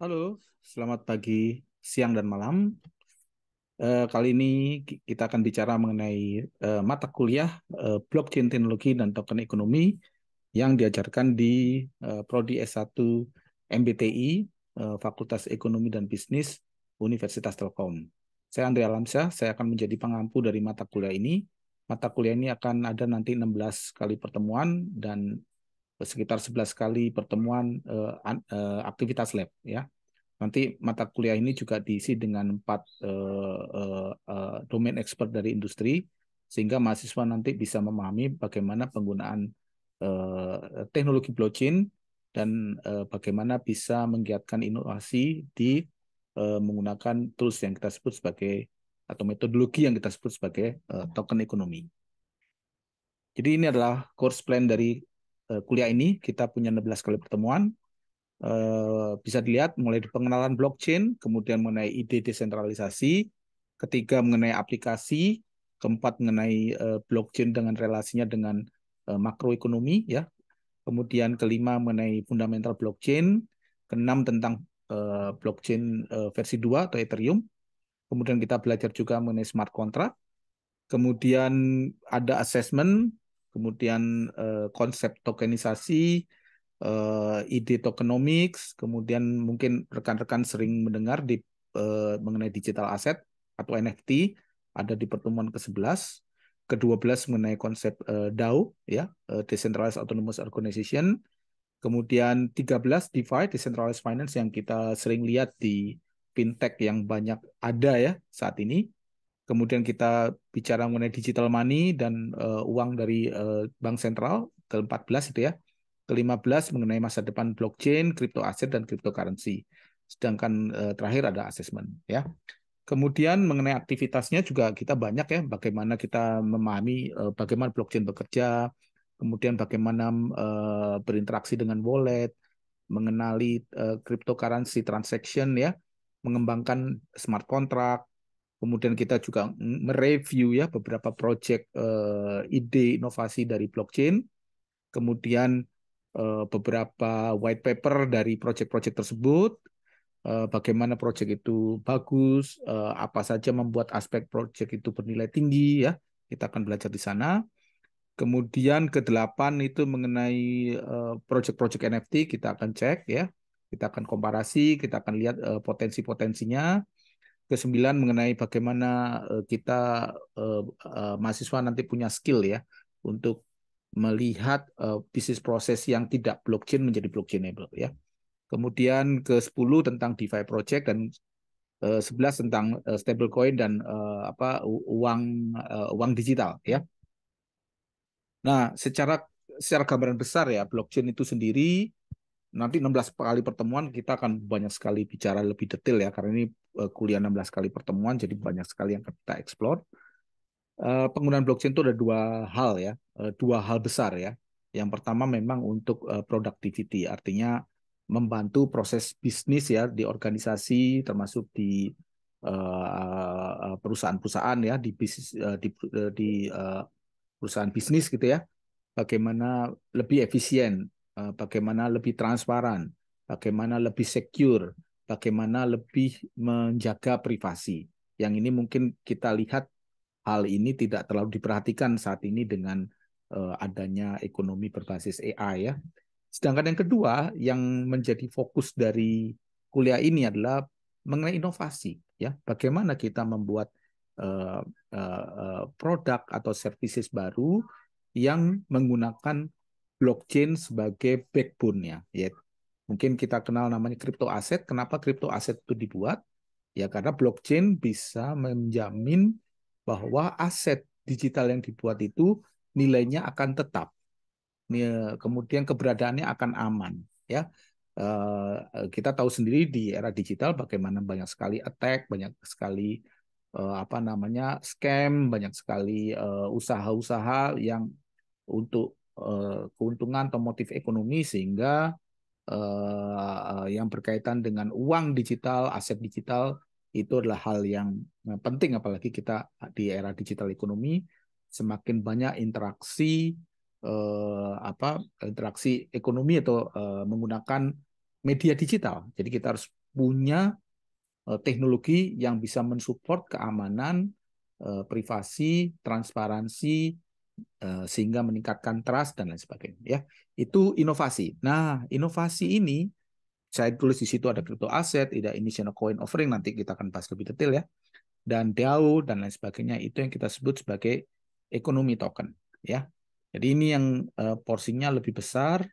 Halo, selamat pagi, siang, dan malam. Kali ini kita akan bicara mengenai mata kuliah Blockchain Teknologi dan Token Ekonomi yang diajarkan di Prodi S1 MBTI, Fakultas Ekonomi dan Bisnis, Universitas Telkom. Saya Andrea Alamsyah, saya akan menjadi pengampu dari mata kuliah ini. Mata kuliah ini akan ada nanti 16 kali pertemuan dan sekitar 11 kali pertemuan aktivitas lab, ya. Nanti mata kuliah ini juga diisi dengan 4 domain expert dari industri, sehingga mahasiswa nanti bisa memahami bagaimana penggunaan teknologi blockchain dan bagaimana bisa menggiatkan inovasi di menggunakan tools yang kita sebut sebagai atau metodologi yang kita sebut sebagai token ekonomi. Jadi ini adalah course plan dari kuliah ini. Kita punya 16 kali pertemuan. Bisa dilihat mulai dari pengenalan blockchain, kemudian mengenai ide desentralisasi, ketiga mengenai aplikasi, keempat mengenai blockchain dengan relasinya dengan makroekonomi, ya. Kemudian kelima mengenai fundamental blockchain, keenam tentang blockchain versi 2 atau Ethereum. Kemudian kita belajar juga mengenai smart contract. Kemudian ada assessment, kemudian konsep tokenisasi, ide tokenomics, kemudian mungkin rekan-rekan sering mendengar mengenai digital asset atau NFT, ada di pertemuan ke-11, ke-12 mengenai konsep DAO, ya, Decentralized Autonomous Organization, kemudian 13 DeFi, Decentralized Finance yang kita sering lihat di fintech yang banyak ada ya saat ini. Kemudian kita bicara mengenai digital money dan uang dari bank sentral, ke-14 itu ya. Ke-15 mengenai masa depan blockchain, crypto aset, dan cryptocurrency. Sedangkan terakhir ada assessment, ya. Kemudian mengenai aktivitasnya juga kita banyak ya, bagaimana kita memahami bagaimana blockchain bekerja, kemudian bagaimana berinteraksi dengan wallet, mengenali cryptocurrency transaction ya, mengembangkan smart contract. Kemudian kita juga mereview ya beberapa proyek ide inovasi dari blockchain. Kemudian beberapa white paper dari proyek-proyek tersebut, bagaimana proyek itu bagus, apa saja membuat aspek proyek itu bernilai tinggi ya. Kita akan belajar di sana. Kemudian ke-8 itu mengenai proyek-proyek NFT, kita akan cek ya. Kita akan komparasi, kita akan lihat potensi-potensinya. Ke-9 mengenai bagaimana kita mahasiswa nanti punya skill ya untuk melihat bisnis proses yang tidak blockchain menjadi blockchainable ya. Kemudian ke-10 tentang DeFi project dan 11 tentang stablecoin dan uang digital ya. Nah, secara gambaran besar ya, blockchain itu sendiri nanti 16 kali pertemuan kita akan banyak sekali bicara lebih detail ya, karena ini kuliah 16 kali pertemuan, jadi banyak sekali yang kita explore. Penggunaan blockchain itu ada dua hal ya, dua hal besar ya. Yang pertama memang untuk productivity, artinya membantu proses bisnis ya di organisasi, termasuk di perusahaan-perusahaan ya, di bisnis di perusahaan bisnis gitu ya. Bagaimana lebih efisien, bagaimana lebih transparan, bagaimana lebih secure, bagaimana lebih menjaga privasi. Yang ini mungkin kita lihat hal ini tidak terlalu diperhatikan saat ini dengan adanya ekonomi berbasis AI ya. Sedangkan yang kedua yang menjadi fokus dari kuliah ini adalah mengenai inovasi ya. Bagaimana kita membuat produk atau services baru yang menggunakan blockchain sebagai backbone-nya. Ya, mungkin kita kenal namanya crypto aset. Kenapa crypto aset itu dibuat? Ya karena blockchain bisa menjamin bahwa aset digital yang dibuat itu nilainya akan tetap. Kemudian keberadaannya akan aman. Ya, kita tahu sendiri di era digital bagaimana banyak sekali attack, banyak sekali scam, banyak sekali usaha-usaha yang untuk keuntungan atau motif ekonomi, sehingga yang berkaitan dengan uang digital, aset digital itu adalah hal yang penting, apalagi kita di era digital ekonomi, semakin banyak interaksi interaksi ekonomi atau menggunakan media digital. Jadi kita harus punya teknologi yang bisa mensupport keamanan, privasi, transparansi, sehingga meningkatkan trust dan lain sebagainya. Ya, itu inovasi. Nah, inovasi ini saya tulis di situ ada crypto asset, ada initial coin offering, nanti kita akan bahas lebih detail ya, dan DAO dan lain sebagainya. Itu yang kita sebut sebagai ekonomi token. Ya, jadi ini yang porsinya lebih besar.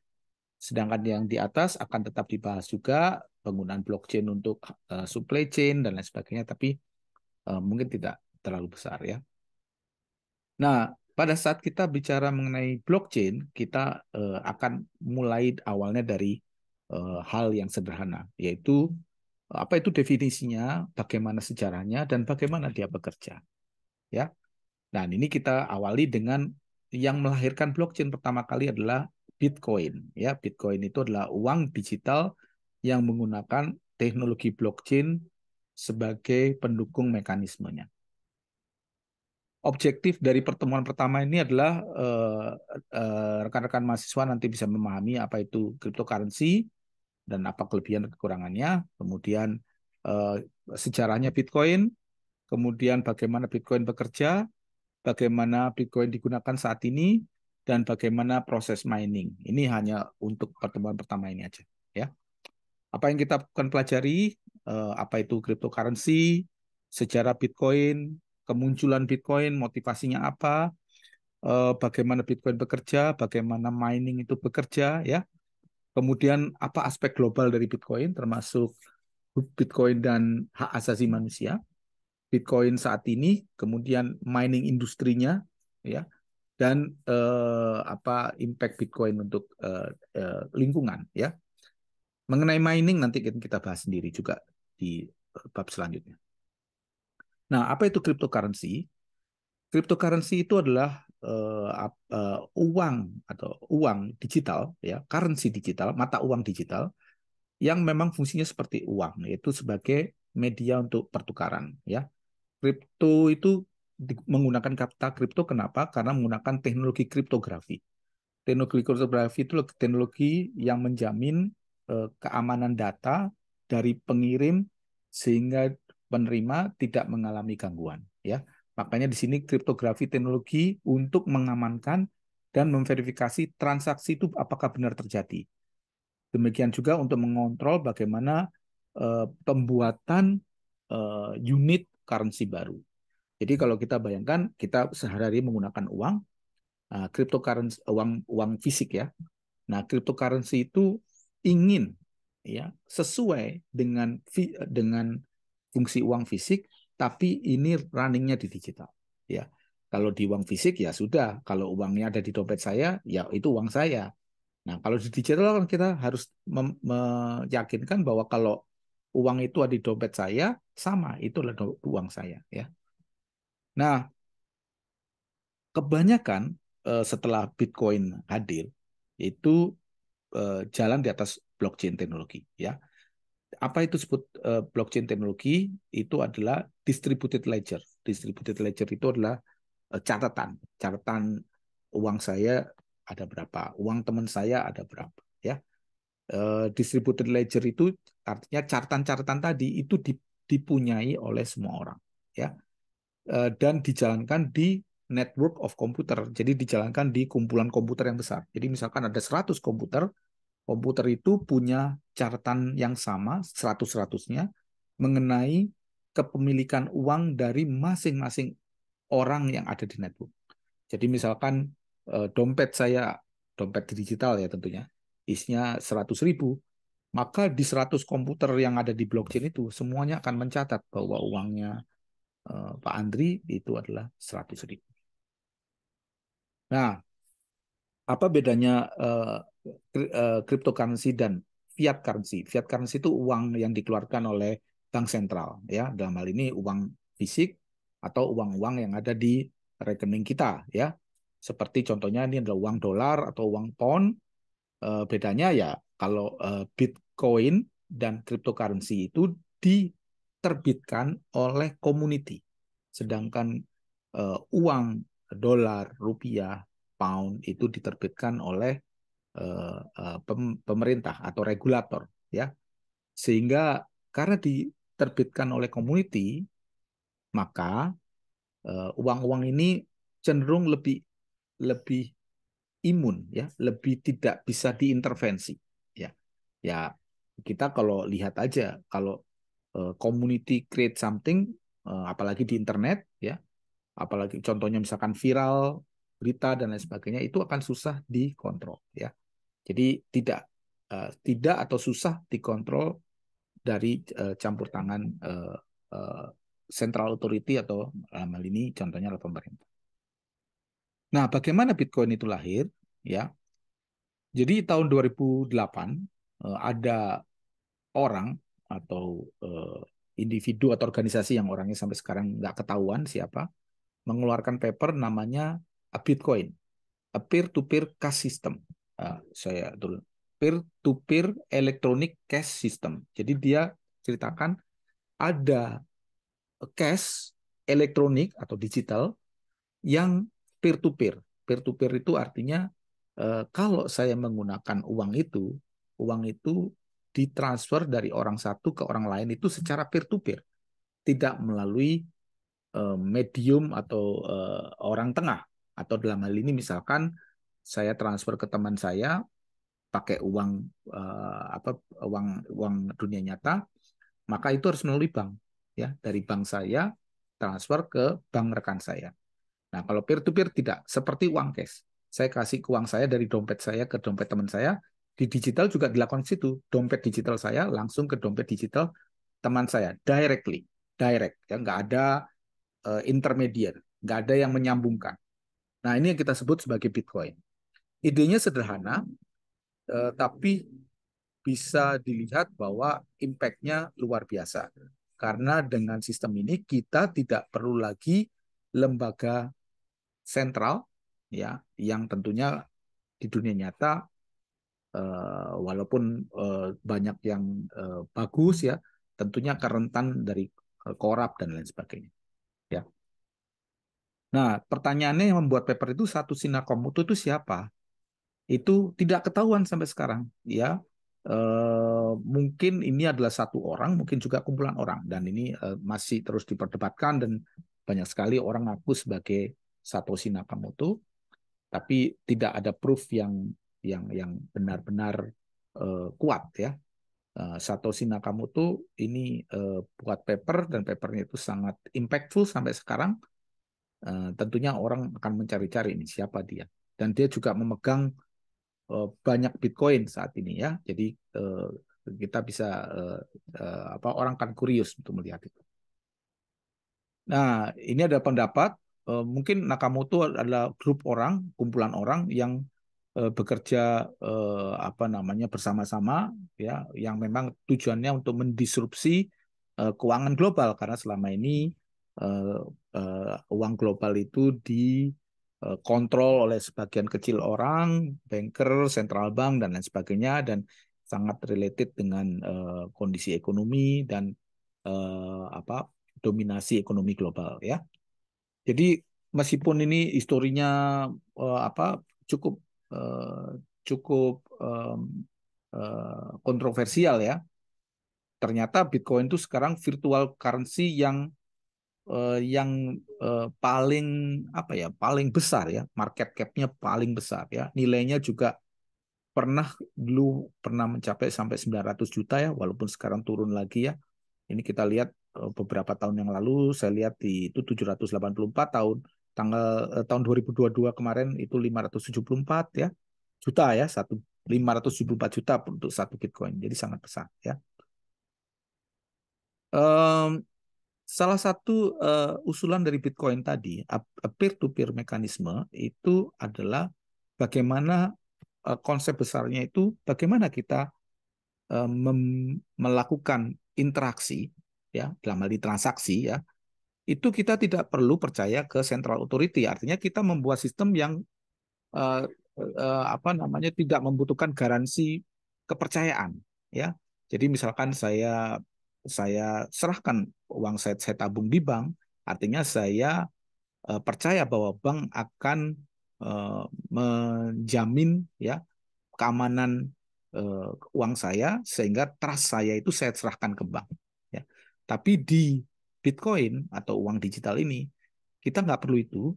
Sedangkan yang di atas akan tetap dibahas juga penggunaan blockchain untuk supply chain dan lain sebagainya, tapi mungkin tidak terlalu besar ya. Nah, pada saat kita bicara mengenai blockchain, kita akan mulai awalnya dari hal yang sederhana, yaitu apa itu definisinya, bagaimana sejarahnya, dan bagaimana dia bekerja. Ya, nah ini kita awali dengan yang melahirkan blockchain pertama kali adalah Bitcoin. Ya, Bitcoin itu adalah uang digital yang menggunakan teknologi blockchain sebagai pendukung mekanismenya. Objektif dari pertemuan pertama ini adalah rekan-rekan mahasiswa nanti bisa memahami apa itu cryptocurrency dan apa kelebihan dan kekurangannya, kemudian sejarahnya Bitcoin, kemudian bagaimana Bitcoin bekerja, bagaimana Bitcoin digunakan saat ini, dan bagaimana proses mining. Ini hanya untuk pertemuan pertama ini aja, ya. Apa yang kita akan pelajari, apa itu cryptocurrency, sejarah Bitcoin, kemunculan Bitcoin, motivasinya apa, bagaimana Bitcoin bekerja, bagaimana mining itu bekerja, ya. Kemudian apa aspek global dari Bitcoin, termasuk Bitcoin dan hak asasi manusia, Bitcoin saat ini, kemudian mining industrinya, ya, dan apa impact Bitcoin untuk lingkungan, ya. Mengenai mining nanti kita bahas sendiri juga di bab selanjutnya. Nah, apa itu cryptocurrency? Cryptocurrency itu adalah uang atau uang digital, ya, currency digital, mata uang digital yang memang fungsinya seperti uang, yaitu sebagai media untuk pertukaran, ya. Kripto itu menggunakan kata kripto, kenapa? Karena menggunakan teknologi kriptografi. Teknologi kriptografi itu teknologi yang menjamin keamanan data dari pengirim sehingga penerima tidak mengalami gangguan. Ya, makanya di sini kriptografi teknologi untuk mengamankan dan memverifikasi transaksi itu apakah benar terjadi. Demikian juga untuk mengontrol bagaimana pembuatan unit currency baru. Jadi kalau kita bayangkan kita sehari-hari menggunakan uang, cryptocurrency, uang fisik ya. Nah, cryptocurrency itu ingin ya sesuai dengan fungsi uang fisik, tapi ini runningnya di digital. Ya, kalau di uang fisik ya sudah, kalau uangnya ada di dompet saya, ya itu uang saya. Nah, kalau di digital kan kita harus meyakinkan bahwa kalau uang itu ada di dompet saya, sama, itu adalah uang saya. Ya. Nah, kebanyakan setelah Bitcoin hadir, itu jalan di atas blockchain teknologi. Ya, apa itu disebut blockchain teknologi? Itu adalah distributed ledger. Distributed ledger itu adalah catatan uang saya ada berapa, uang teman saya ada berapa. Ya, distributed ledger itu artinya catatan-catatan tadi itu dipunyai oleh semua orang. Ya, dan dijalankan di network of komputer. Jadi dijalankan di kumpulan komputer yang besar. Jadi misalkan ada 100 komputer, komputer itu punya catatan yang sama 100-100-nya mengenai kepemilikan uang dari masing-masing orang yang ada di network. Jadi misalkan dompet saya, dompet digital ya tentunya, isinya 100.000, maka di 100 komputer yang ada di blockchain itu semuanya akan mencatat bahwa uangnya Pak Andri itu adalah 100.000. Nah, apa bedanya cryptocurrency dan fiat currency? Fiat currency itu uang yang dikeluarkan oleh bank sentral, ya. Dalam hal ini uang fisik atau uang-uang yang ada di rekening kita, ya. Seperti contohnya ini adalah uang dolar atau uang pound. Bedanya ya kalau Bitcoin dan cryptocurrency itu diterbitkan oleh community. Sedangkan uang dolar, rupiah, pound itu diterbitkan oleh pemerintah atau regulator, ya. Sehingga karena diterbitkan oleh community, maka uang-uang ini cenderung lebih lebih imun, ya, lebih tidak bisa diintervensi, ya. Ya, kita kalau lihat aja, kalau community create something, apalagi di internet, ya, apalagi contohnya misalkan viral berita dan lain sebagainya, itu akan susah dikontrol, ya. Jadi tidak atau susah dikontrol dari campur tangan uh, central authority, atau dalam hal ini contohnya adalah pemerintah. Nah, bagaimana Bitcoin itu lahir? Ya, jadi tahun 2008 ada orang atau individu atau organisasi yang orangnya sampai sekarang nggak ketahuan siapa, mengeluarkan paper namanya Bitcoin, a peer-to-peer cash system. Saya tulis peer-to-peer electronic cash system. Jadi dia ceritakan ada cash elektronik atau digital yang peer-to-peer. Peer-to-peer itu artinya kalau saya menggunakan uang itu ditransfer dari orang satu ke orang lain itu secara peer-to-peer, tidak melalui medium atau orang tengah. Atau dalam hal ini misalkan saya transfer ke teman saya pakai uang uang uang dunia nyata, maka itu harus melalui bank, ya, dari bank saya transfer ke bank rekan saya. Nah, kalau peer to peer tidak, seperti uang cash. Saya kasih uang saya dari dompet saya ke dompet teman saya, di digital juga dilakukan di situ. Dompet digital saya langsung ke dompet digital teman saya, directly, direct, ya, nggak ada intermediate, nggak ada yang menyambungkan. Nah, ini yang kita sebut sebagai Bitcoin. Idenya sederhana, tapi bisa dilihat bahwa impact-nya luar biasa. Karena dengan sistem ini kita tidak perlu lagi lembaga sentral, ya, yang tentunya di dunia nyata walaupun banyak yang bagus, ya, tentunya akan rentan dari korup dan lain sebagainya, ya. Nah, pertanyaannya yang membuat paper itu Satoshi Nakamoto itu siapa? Itu tidak ketahuan sampai sekarang, ya. Mungkin ini adalah satu orang, mungkin juga kumpulan orang, dan ini masih terus diperdebatkan dan banyak sekali orang ngaku sebagai Satoshi Nakamoto, tapi tidak ada proof yang benar-benar kuat, ya. Satoshi Nakamoto ini buat paper, dan papernya itu sangat impactful sampai sekarang. Tentunya orang akan mencari-cari ini siapa dia, dan dia juga memegang banyak Bitcoin saat ini, ya. Jadi kita bisa orang kan kurius untuk melihat itu. Nah, ini ada pendapat mungkin Nakamoto adalah grup orang, kumpulan orang yang bekerja bersama-sama, ya, yang memang tujuannya untuk mendisrupsi keuangan global, karena selama ini eh, uang global itu dikontrol oleh sebagian kecil orang, banker, central bank dan lain sebagainya, dan sangat related dengan kondisi ekonomi dan dominasi ekonomi global, ya. Jadi meskipun ini historinya cukup eh, cukup kontroversial, ya. Ternyata Bitcoin itu sekarang virtual currency yang paling paling besar, ya, market cap-nya paling besar, ya. Nilainya juga pernah mencapai sampai 900 juta, ya, walaupun sekarang turun lagi, ya. Ini kita lihat beberapa tahun yang lalu, saya lihat itu 784, tahun 2022 kemarin itu 574, ya, juta, ya, 574 juta untuk satu Bitcoin. Jadi sangat besar, ya. Um, Salah satu usulan dari Bitcoin tadi, peer-to-peer mekanisme itu adalah bagaimana konsep besarnya itu bagaimana kita melakukan interaksi, ya, dalam hal ini transaksi, ya, itu kita tidak perlu percaya ke central authority. Artinya kita membuat sistem yang eh, tidak membutuhkan garansi kepercayaan, ya. Jadi misalkan saya serahkan uang saya tabung di bank, artinya saya percaya bahwa bank akan menjamin, ya, keamanan uang saya, sehingga trust saya itu saya serahkan ke bank. Tapi di Bitcoin atau uang digital ini, kita nggak perlu itu.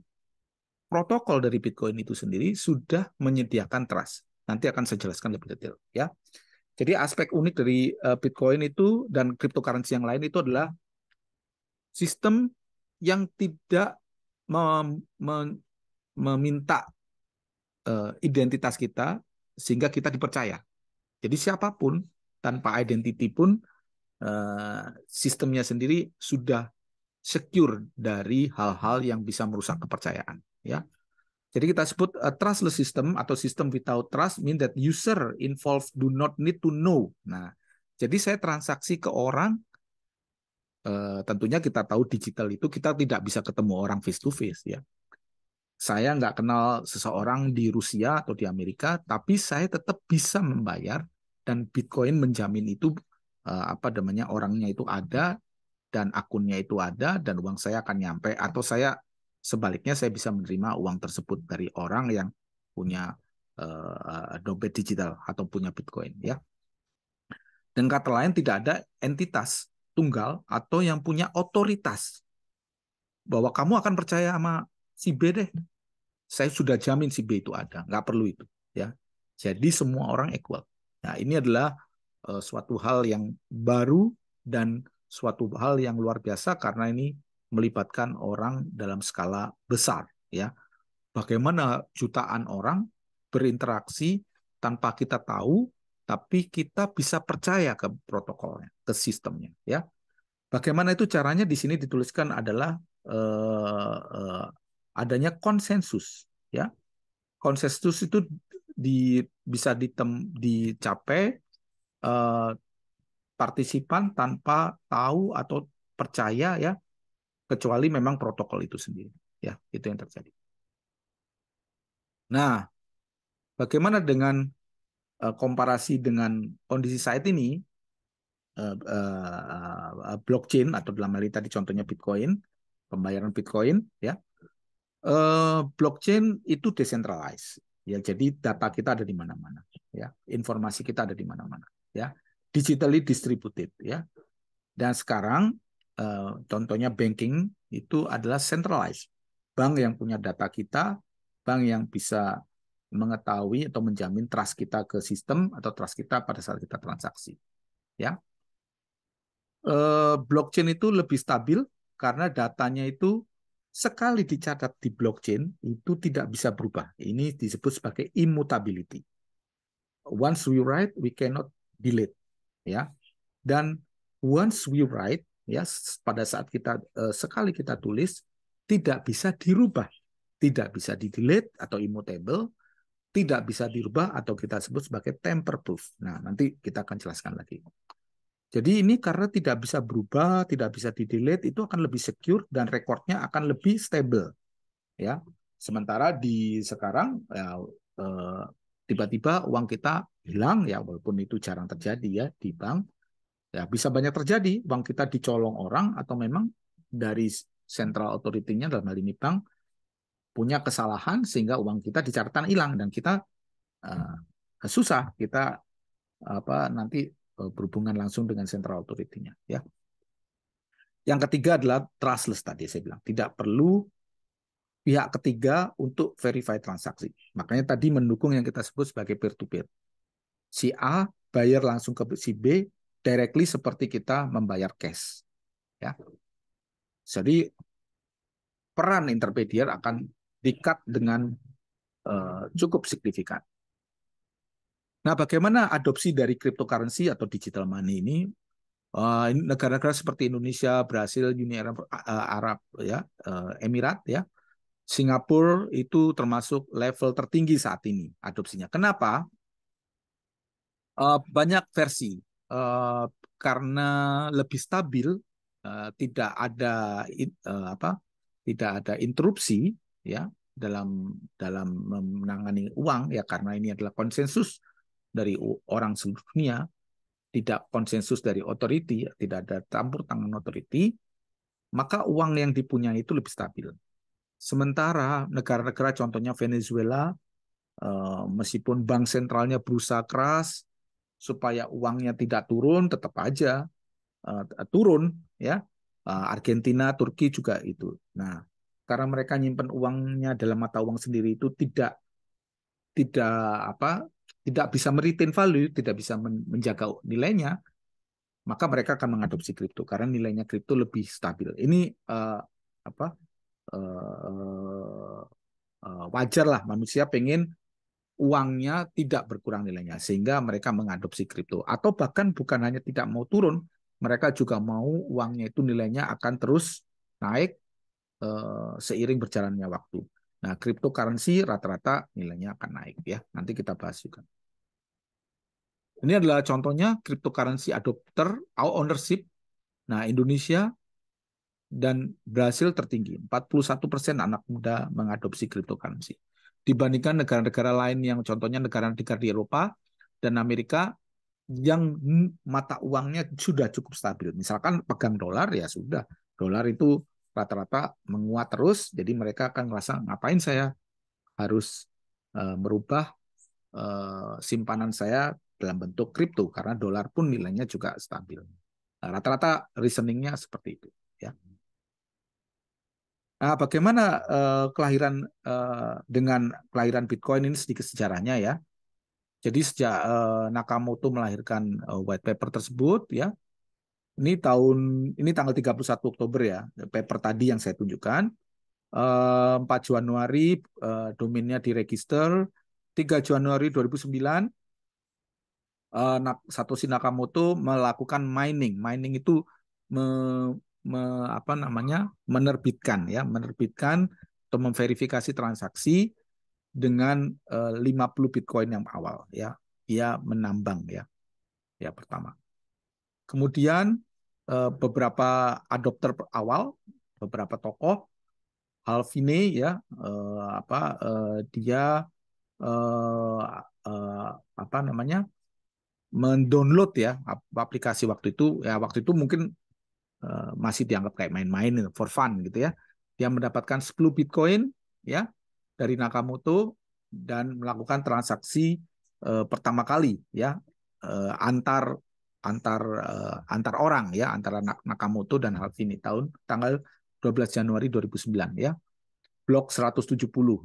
Protokol dari Bitcoin itu sendiri sudah menyediakan trust. Nanti akan saya jelaskan lebih detail. Ya. Jadi aspek unik dari Bitcoin itu dan cryptocurrency yang lain itu adalah sistem yang tidak meminta identitas kita sehingga kita dipercaya. Jadi siapapun tanpa identity pun sistemnya sendiri sudah secure dari hal-hal yang bisa merusak kepercayaan. Ya, jadi kita sebut trustless system atau system without trust mean that user involved do not need to know. Nah, jadi saya transaksi ke orang, tentunya kita tahu digital itu kita tidak bisa ketemu orang face to face ya. Saya nggak kenal seseorang di Rusia atau di Amerika, tapi saya tetap bisa membayar dan Bitcoin menjamin itu apa namanya orangnya itu ada dan akunnya itu ada dan uang saya akan nyampe atau saya sebaliknya saya bisa menerima uang tersebut dari orang yang punya dompet digital atau punya Bitcoin ya. Dan kata lain tidak ada entitas tunggal atau yang punya otoritas bahwa kamu akan percaya sama si B deh. Saya sudah jamin si B itu ada, nggak perlu itu ya. Jadi semua orang equal. Nah, ini adalah suatu hal yang baru dan suatu hal yang luar biasa karena ini melibatkan orang dalam skala besar ya. Bagaimana jutaan orang berinteraksi tanpa kita tahu, tapi kita bisa percaya ke protokolnya, ke sistemnya ya. Bagaimana itu caranya? Di sini dituliskan adalah adanya konsensus ya. Konsensus itu bisa dicapai eh, partisipan tanpa tahu atau percaya ya, kecuali memang protokol itu sendiri ya, itu yang terjadi. Nah, bagaimana dengan komparasi dengan kondisi saat ini, blockchain atau dalam hal ini tadi contohnya Bitcoin, pembayaran Bitcoin ya. Blockchain itu decentralized ya, jadi data kita ada di mana-mana ya, informasi kita ada di mana-mana ya, digitally distributed ya. Dan sekarang contohnya banking itu adalah centralized, bank yang punya data kita, bank yang bisa mengetahui atau menjamin trust kita ke sistem atau trust kita pada saat kita transaksi ya. Blockchain itu lebih stabil karena datanya itu sekali dicatat di blockchain itu tidak bisa berubah. Ini disebut sebagai immutability. Once we write, we cannot delete, ya. Dan once we write, ya, pada saat kita sekali kita tulis tidak bisa dirubah, tidak bisa di delete atau immutable, tidak bisa dirubah atau kita sebut sebagai tamper proof. Nah, nanti kita akan jelaskan lagi. Jadi ini karena tidak bisa berubah, tidak bisa di-delete, itu akan lebih secure dan rekornya akan lebih stable. Ya, sementara di sekarang ya, tiba-tiba uang kita hilang ya, walaupun itu jarang terjadi ya di bank. Ya bisa banyak terjadi, uang kita dicolong orang atau memang dari central authority-nya dalam hal ini bank punya kesalahan sehingga uang kita dicatatkan hilang dan kita susah kita apa nanti berhubungan langsung dengan central authority-nya ya. Yang ketiga adalah trustless tadi saya bilang, tidak perlu pihak ketiga untuk verify transaksi. Makanya tadi mendukung yang kita sebut sebagai peer to peer. Si A bayar langsung ke si B directly seperti kita membayar cash ya. Jadi peran intermediate akan di-cut dengan cukup signifikan. Nah, bagaimana adopsi dari cryptocurrency atau digital money ini? Negara-negara seperti Indonesia, Brasil, Uni Arab, ya, Emirat, ya, Singapura itu termasuk level tertinggi saat ini adopsinya. Kenapa? Banyak versi. Karena lebih stabil, tidak ada apa? Tidak ada interupsi, ya, dalam menangani uang ya, karena ini adalah konsensus dari orang seluruh dunia, tidak konsensus dari otoriti, tidak ada campur tangan otoriti, maka uang yang dipunyai itu lebih stabil. Sementara negara-negara contohnya Venezuela, meskipun bank sentralnya berusaha keras supaya uangnya tidak turun, tetap aja turun ya. Argentina, Turki juga itu. Nah, karena mereka nyimpen uangnya dalam mata uang sendiri itu tidak apa tidak bisa meretain value, tidak bisa menjaga nilainya, maka mereka akan mengadopsi kripto karena nilainya kripto lebih stabil. Ini apa uh, wajar lah manusia pengen uangnya tidak berkurang nilainya sehingga mereka mengadopsi kripto atau bahkan bukan hanya tidak mau turun, mereka juga mau uangnya itu nilainya akan terus naik seiring berjalannya waktu. Nah, cryptocurrency rata-rata nilainya akan naik ya. Nanti kita bahas juga. Ini adalah contohnya cryptocurrency adopter ownership. Nah, Indonesia dan Brasil tertinggi. 41% anak muda mengadopsi cryptocurrency. Dibandingkan negara-negara lain yang contohnya negara-negara di Eropa dan Amerika yang mata uangnya sudah cukup stabil. Misalkan pegang dolar ya sudah. Dolar itu rata-rata menguat terus, jadi mereka akan merasa ngapain saya harus merubah simpanan saya dalam bentuk kripto karena dolar pun nilainya juga stabil. Nah, rata-rata reasoningnya seperti itu. Ya. Nah, bagaimana dengan kelahiran Bitcoin ini sedikit sejarahnya ya. Jadi sejak Nakamoto melahirkan white paper tersebut ya, ini tanggal 31 Oktober ya, paper tadi yang saya tunjukkan. 4 Januari domainnya diregister, 3 Januari 2009 Satoshi Nakamoto melakukan mining. Mining itu me, apa namanya? Menerbitkan atau memverifikasi transaksi dengan 50 Bitcoin yang awal ya. Dia menambang ya. Ya pertama. Kemudian beberapa adopter awal, beberapa tokoh, Halvine ya, dia eh, apa namanya mendownload ya aplikasi waktu itu mungkin masih dianggap kayak main-main for fun gitu ya. Dia mendapatkan 10 Bitcoin ya dari Nakamoto dan melakukan transaksi pertama kali ya antar antar antar orang ya antara Nakamoto dan Halvini tanggal 12 Januari 2009 ya. Blok 170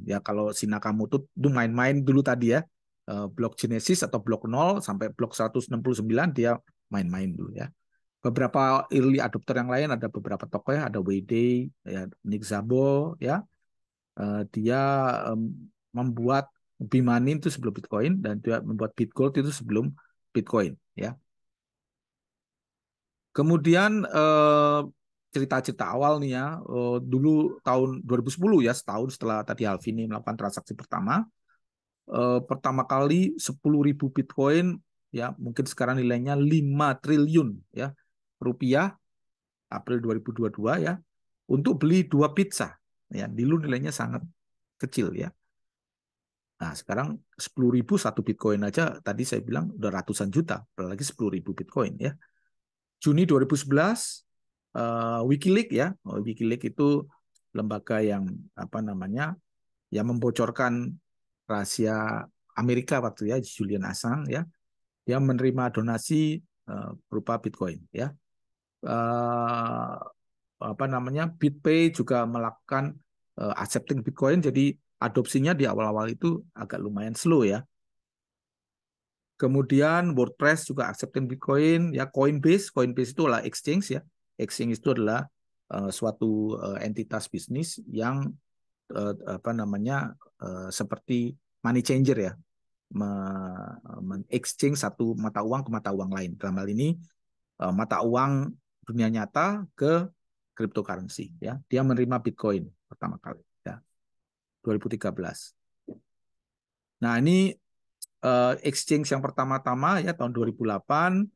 ya kalau si Nakamoto itu main-main dulu tadi ya. Blok Genesis atau blok 0 sampai blok 169 dia main-main dulu ya. Beberapa early adopter yang lain ada beberapa tokoh ya, ada Wei ya, Nick Szabo ya. Dia membuat Bimani itu sebelum Bitcoin dan dia membuat Bitgold itu sebelum Bitcoin ya. Kemudian cerita-cerita awal nih ya, dulu tahun 2010 ya, setahun setelah tadi Alvini melakukan transaksi pertama kali 10.000 Bitcoin ya, mungkin sekarang nilainya 5 triliun ya rupiah April 2022 ya untuk beli 2 pizza ya, dulu nilainya sangat kecil ya. Nah, sekarang 10.000 satu Bitcoin aja tadi saya bilang udah ratusan juta, apalagi 10.000 Bitcoin ya. Juni 2011 WikiLeaks ya, WikiLeaks itu lembaga yang apa namanya, yang membocorkan rahasia Amerika waktu ya, Julian Assange ya, dia menerima donasi berupa Bitcoin ya. Uh, apa namanya, BitPay juga melakukan accepting Bitcoin, jadi adopsinya di awal-awal itu agak lumayan slow ya. Kemudian WordPress juga accepting Bitcoin ya. Coinbase itu adalah exchange ya. Exchange itu adalah suatu entitas bisnis yang apa namanya seperti money changer ya, exchange satu mata uang ke mata uang lain. Dalam hal ini mata uang dunia nyata ke cryptocurrency ya. Dia menerima Bitcoin pertama kali ya 2013. Nah, ini exchange yang pertama-tama ya tahun 2008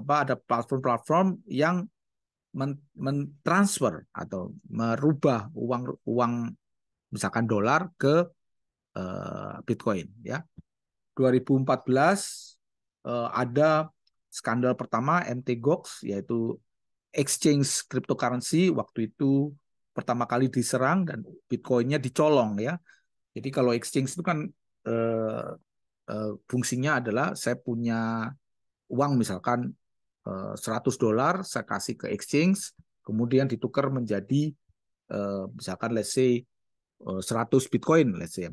ada platform-platform yang mentransfer atau merubah uang misalkan dolar ke Bitcoin ya. 2014 ada skandal pertama MT Gox, yaitu exchange cryptocurrency waktu itu pertama kali diserang dan Bitcoinnya dicolong ya. Jadi kalau exchange itu kan fungsinya adalah saya punya uang misalkan $100 saya kasih ke exchange, kemudian ditukar menjadi misalkan let's say 100 Bitcoin, let's say.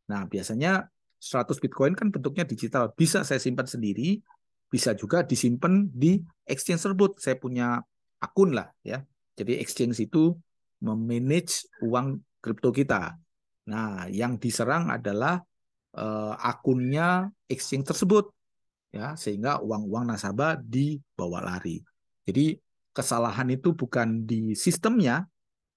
Nah, biasanya 100 Bitcoin kan bentuknya digital. Bisa saya simpan sendiri, bisa juga disimpan di exchange tersebut. Saya punya akun lah ya. Jadi exchange itu memanage uang kripto kita. Nah, yang diserang adalah akunnya exchange tersebut ya, sehingga uang-uang nasabah dibawa lari. Jadi kesalahan itu bukan di sistemnya,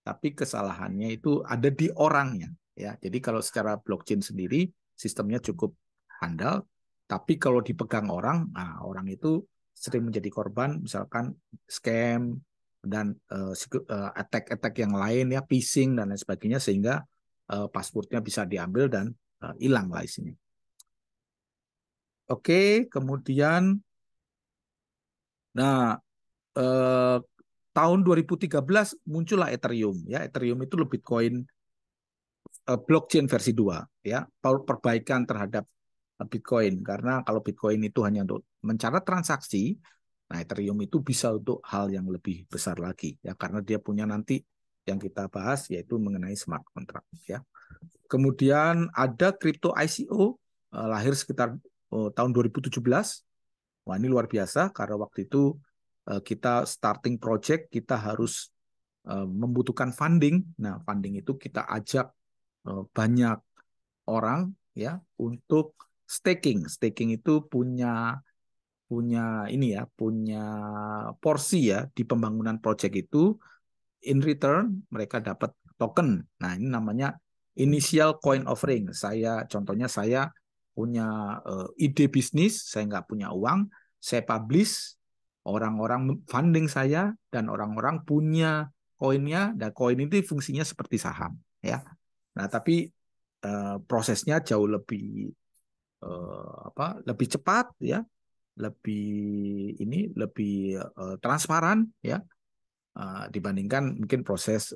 tapi kesalahannya itu ada di orangnya ya. Jadi kalau secara blockchain sendiri sistemnya cukup handal, tapi kalau dipegang orang, nah orang itu sering menjadi korban misalkan scam dan attack-attack yang lain ya, phishing dan lain sebagainya, sehingga passwordnya bisa diambil dan hilang lah isinya. Oke, kemudian nah eh, tahun 2013 muncullah Ethereum ya. Ethereum itu Bitcoin blockchain versi 2 ya, perbaikan terhadap Bitcoin, karena kalau Bitcoin itu hanya untuk mencatat transaksi, nah Ethereum itu bisa untuk hal yang lebih besar lagi ya, karena dia punya nanti yang kita bahas yaitu mengenai smart contract ya. Kemudian ada crypto ICO lahir sekitar tahun 2017. Wah, ini luar biasa karena waktu itu kita starting project, kita harus membutuhkan funding. Nah, funding itu kita ajak banyak orang ya untuk staking. Staking itu punya punya ini ya, punya porsi ya di pembangunan project itu. In return mereka dapat token. Nah, ini namanya initial coin offering. Contohnya saya punya ide bisnis, saya nggak punya uang, saya publish, orang-orang funding saya dan orang-orang punya koinnya, dan koin itu fungsinya seperti saham ya. Nah, tapi prosesnya jauh lebih cepat ya, lebih lebih transparan ya, dibandingkan mungkin proses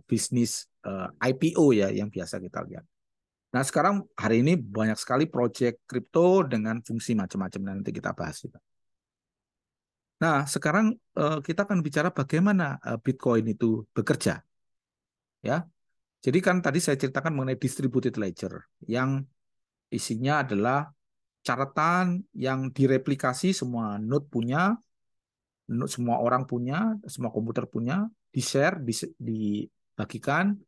bisnis IPO ya yang biasa kita lihat. Nah, sekarang hari ini banyak sekali proyek kripto dengan fungsi macam-macam, nanti kita bahas juga. Nah, sekarang kita akan bicara bagaimana Bitcoin itu bekerja ya. Jadi kan tadi saya ceritakan mengenai distributed ledger yang isinya adalah catatan yang direplikasi, semua node punya, semua orang punya, semua komputer punya, di-share, dibagikan,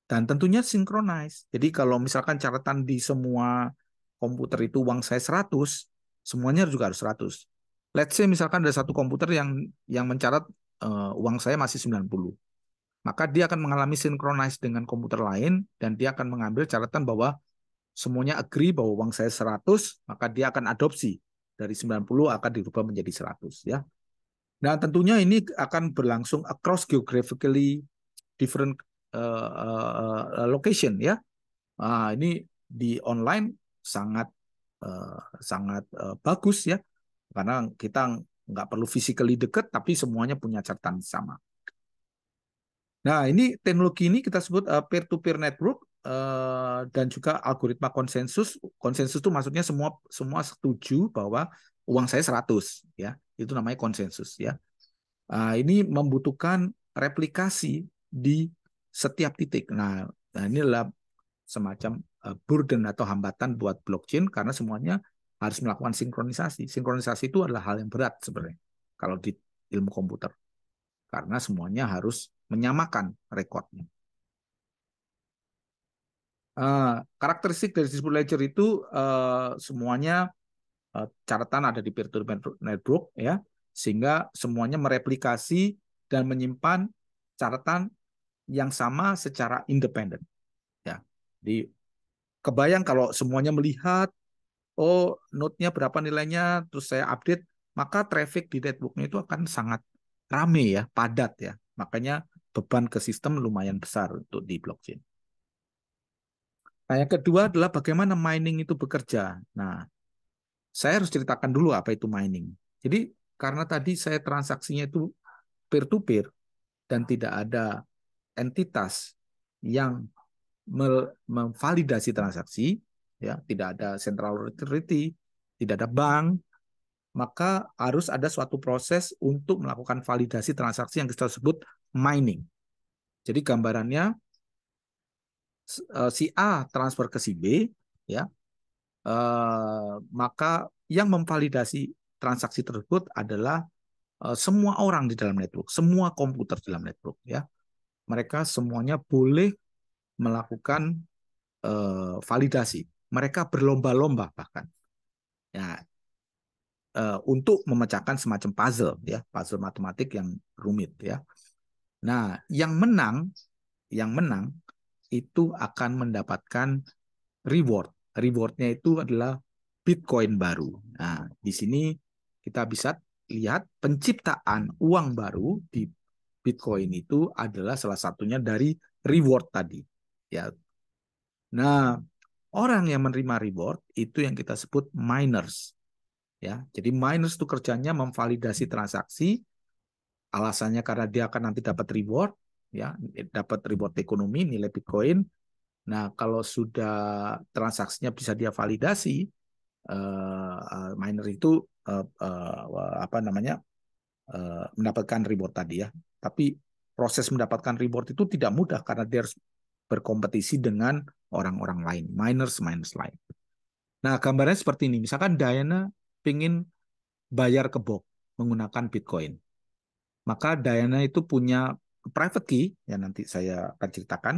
dan tentunya synchronize. Jadi kalau misalkan catatan di semua komputer itu uang saya 100, semuanya juga harus 100. Let's say misalkan ada satu komputer yang mencatat uang saya masih 90. Maka dia akan mengalami synchronize dengan komputer lain dan dia akan mengambil catatan bahwa semuanya agree bahwa uang saya 100, maka dia akan adopsi dari 90 akan dirubah menjadi 100 ya. Nah, tentunya ini akan berlangsung across geographically different location ya. Ini di online sangat sangat bagus ya, karena kita nggak perlu physically dekat, tapi semuanya punya catatan sama. Nah, ini teknologi ini kita sebut peer-to-peer network dan juga algoritma konsensus. Konsensus itu maksudnya semua setuju bahwa uang saya 100 ya. Itu namanya konsensus ya. Ini membutuhkan replikasi di setiap titik. Nah ini adalah semacam burden atau hambatan buat blockchain karena semuanya harus melakukan sinkronisasi. Sinkronisasi itu adalah hal yang berat sebenarnya kalau di ilmu komputer, karena semuanya harus menyamakan rekodnya. Karakteristik dari distributed ledger itu semuanya catatan ada di peer-to-peer network ya, sehingga semuanya mereplikasi dan menyimpan catatan yang sama secara independen ya. Di kebayang kalau semuanya melihat, oh node-nya berapa nilainya, terus saya update, maka traffic di networknya itu akan sangat rame ya, padat ya. Makanya beban ke sistem lumayan besar untuk di blockchain. Nah, yang kedua adalah bagaimana mining itu bekerja. Nah, saya harus ceritakan dulu apa itu mining. Jadi, karena tadi saya transaksinya itu peer-to-peer dan tidak ada entitas yang memvalidasi transaksi, ya, tidak ada central authority, tidak ada bank, maka harus ada suatu proses untuk melakukan validasi transaksi yang kita sebut mining. Jadi gambarannya si A transfer ke si B, ya, maka yang memvalidasi transaksi tersebut adalah semua orang di dalam network, semua komputer di dalam network, ya. Mereka semuanya boleh melakukan validasi. Mereka berlomba-lomba bahkan, ya, untuk memecahkan semacam puzzle, ya, puzzle matematik yang rumit, ya. Nah, yang menang itu akan mendapatkan reward. Rewardnya itu adalah Bitcoin baru. Nah, di sini kita bisa lihat penciptaan uang baru di Bitcoin itu adalah salah satunya dari reward tadi. Ya. Nah, orang yang menerima reward itu yang kita sebut miners. Ya, jadi miners itu kerjanya memvalidasi transaksi. Alasannya karena dia akan nanti dapat reward, ya, dapat reward ekonomi, nilai Bitcoin. Nah, kalau sudah transaksinya bisa dia validasi, miner itu apa namanya mendapatkan reward tadi, ya. Tapi proses mendapatkan reward itu tidak mudah karena dia harus berkompetisi dengan orang-orang lain, miners lain. Nah, gambarnya seperti ini. Misalkan Diana ingin bayar ke Bob menggunakan Bitcoin. Maka Diana itu punya private key, ya nanti saya akan ceritakan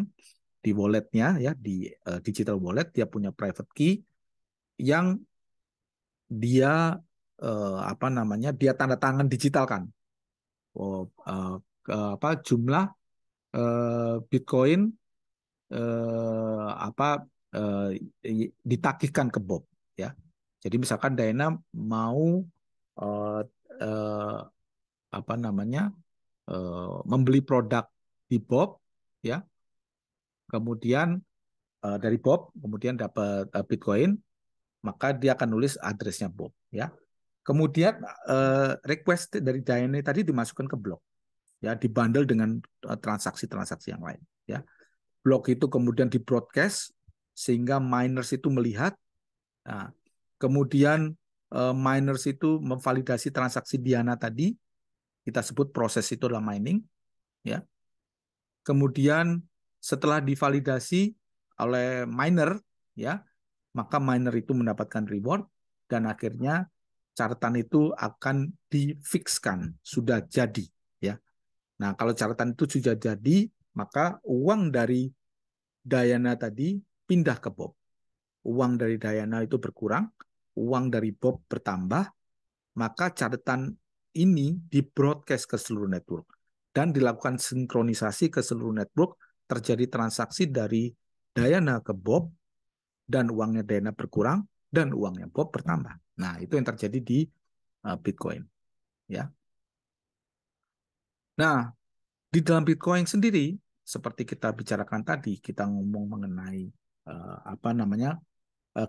di walletnya, ya, di digital wallet dia punya private key yang dia apa namanya dia tanda tangan digital kan. Apa jumlah Bitcoin apa ditagihkan ke Bob, ya. Jadi misalkan Diana mau eh, eh, apa namanya membeli produk di Bob, ya, kemudian dari Bob kemudian dapat Bitcoin, maka dia akan nulis addressnya Bob, ya. Kemudian request dari Diana tadi dimasukkan ke blok, ya, dibundle dengan transaksi-transaksi yang lain, ya. Blok itu kemudian di broadcast sehingga miners itu melihat. Nah, kemudian miners itu memvalidasi transaksi Diana tadi, kita sebut proses itu adalah mining, ya. Kemudian setelah divalidasi oleh miner, ya, maka miner itu mendapatkan reward dan akhirnya catatan itu akan difikskan, sudah jadi, ya. Nah, kalau catatan itu sudah jadi, maka uang dari Diana tadi pindah ke Bob. Uang dari Diana itu berkurang, uang dari Bob bertambah, maka catatan ini di-broadcast ke seluruh network dan dilakukan sinkronisasi ke seluruh network, terjadi transaksi dari Diana ke Bob dan uangnya Diana berkurang dan uangnya Bob bertambah. Nah, itu yang terjadi di Bitcoin, ya. Nah, di dalam Bitcoin sendiri seperti kita bicarakan tadi, kita ngomong mengenai apa namanya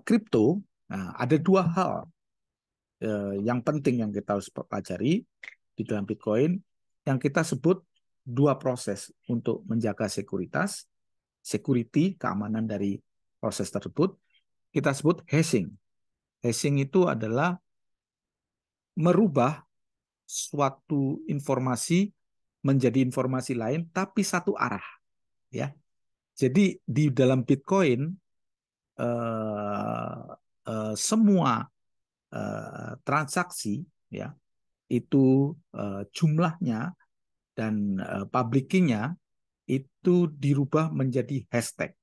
kripto. Nah, ada dua hal yang penting yang kita harus pelajari di dalam Bitcoin yang kita sebut dua proses untuk menjaga sekuritas, security, keamanan dari proses tersebut. Kita sebut hashing. Hashing itu adalah merubah suatu informasi menjadi informasi lain tapi satu arah, ya. Jadi di dalam Bitcoin semua transaksi, ya, itu jumlahnya dan public key-nya itu dirubah menjadi hashtag.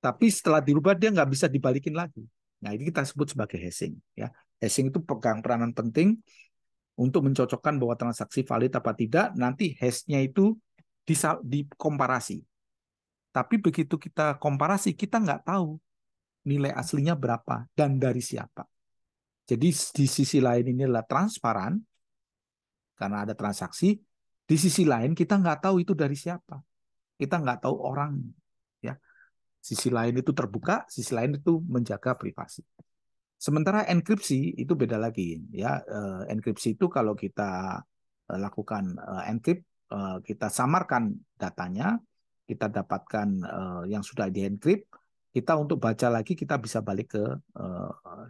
Tapi setelah dirubah dia nggak bisa dibalikin lagi. Nah, ini kita sebut sebagai hashing, ya. Hashing itu pegang peranan penting untuk mencocokkan bahwa transaksi valid apa tidak. Nanti hash-nya itu dikomparasi. Tapi begitu kita komparasi, kita nggak tahu nilai aslinya berapa dan dari siapa. Jadi di sisi lain ini adalah transparan karena ada transaksi. Di sisi lain kita nggak tahu itu dari siapa. Kita nggak tahu orang, ya. Sisi lain itu terbuka, sisi lain itu menjaga privasi. Sementara enkripsi itu beda lagi, ya. Enkripsi itu kalau kita lakukan encrypt, kita samarkan datanya, kita dapatkan yang sudah dienkrip, kita untuk baca lagi kita bisa balik ke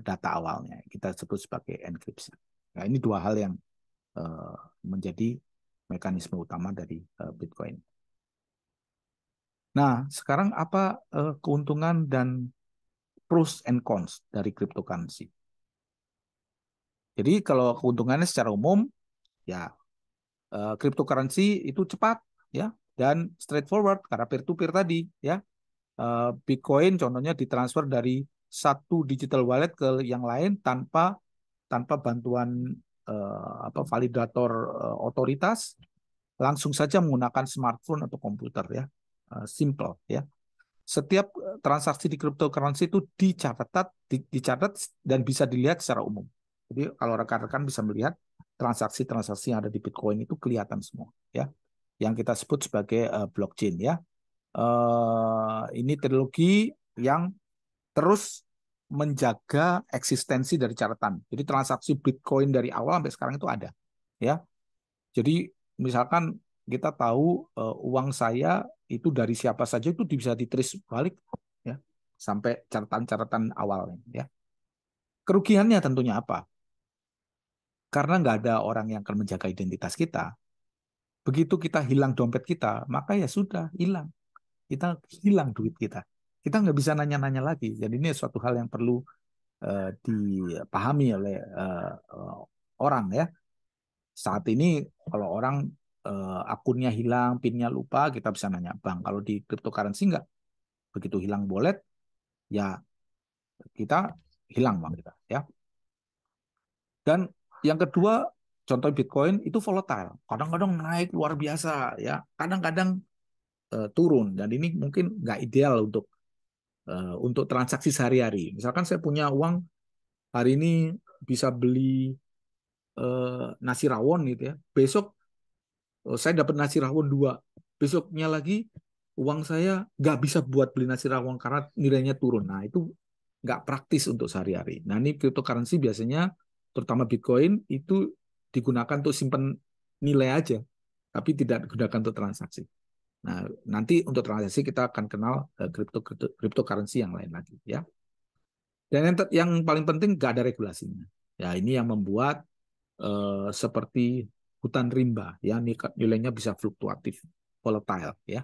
data awalnya. Kita sebut sebagai enkripsi. Nah, ini dua hal yang menjadi mekanisme utama dari Bitcoin. Nah, sekarang apa keuntungan dan pros and cons dari cryptocurrency? Jadi kalau keuntungannya secara umum, ya cryptocurrency itu cepat, ya, dan straightforward karena peer-to-peer tadi, ya. Bitcoin contohnya ditransfer dari satu digital wallet ke yang lain tanpa bantuan validator otoritas, langsung saja menggunakan smartphone atau komputer, ya. Simple, ya. Setiap transaksi di cryptocurrency itu dicatat dan bisa dilihat secara umum. Jadi kalau rekan-rekan bisa melihat transaksi-transaksi yang ada di Bitcoin itu kelihatan semua, ya. Yang kita sebut sebagai blockchain, ya. Ini teknologi yang terus menjaga eksistensi dari catatan. Jadi transaksi Bitcoin dari awal sampai sekarang itu ada, ya. Jadi misalkan kita tahu uang saya itu dari siapa saja itu bisa ditrace balik, ya, sampai catatan-catatan awalnya, ya. Kerugiannya tentunya apa? Karena nggak ada orang yang akan menjaga identitas kita. Begitu kita hilang dompet kita, maka ya sudah hilang. Kita hilang duit kita. Kita nggak bisa nanya-nanya lagi. Jadi ini suatu hal yang perlu dipahami oleh orang, ya. Saat ini kalau orang akunnya hilang, PIN-nya lupa, kita bisa nanya bank. Kalau di cryptocurrency nggak. Begitu hilang wallet, ya kita hilang bank kita, ya. Dan yang kedua, contoh Bitcoin itu volatile. Kadang-kadang naik luar biasa, ya. Kadang-kadang turun. Dan ini mungkin nggak ideal untuk transaksi sehari-hari. Misalkan saya punya uang hari ini bisa beli nasi rawon gitu, ya. Besok saya dapat nasi rawon 2. Besoknya lagi uang saya nggak bisa buat beli nasi rawon karena nilainya turun. Nah, itu nggak praktis untuk sehari-hari. Nah, ini cryptocurrency biasanya, terutama Bitcoin, itu digunakan untuk simpan nilai aja, tapi tidak digunakan untuk transaksi. Nah, nanti untuk transaksi kita akan kenal cryptocurrency yang lain lagi, ya. Dan yang paling penting nggak ada regulasinya. Ya, ini yang membuat seperti hutan rimba, ya, nilainya bisa fluktuatif, volatile, ya.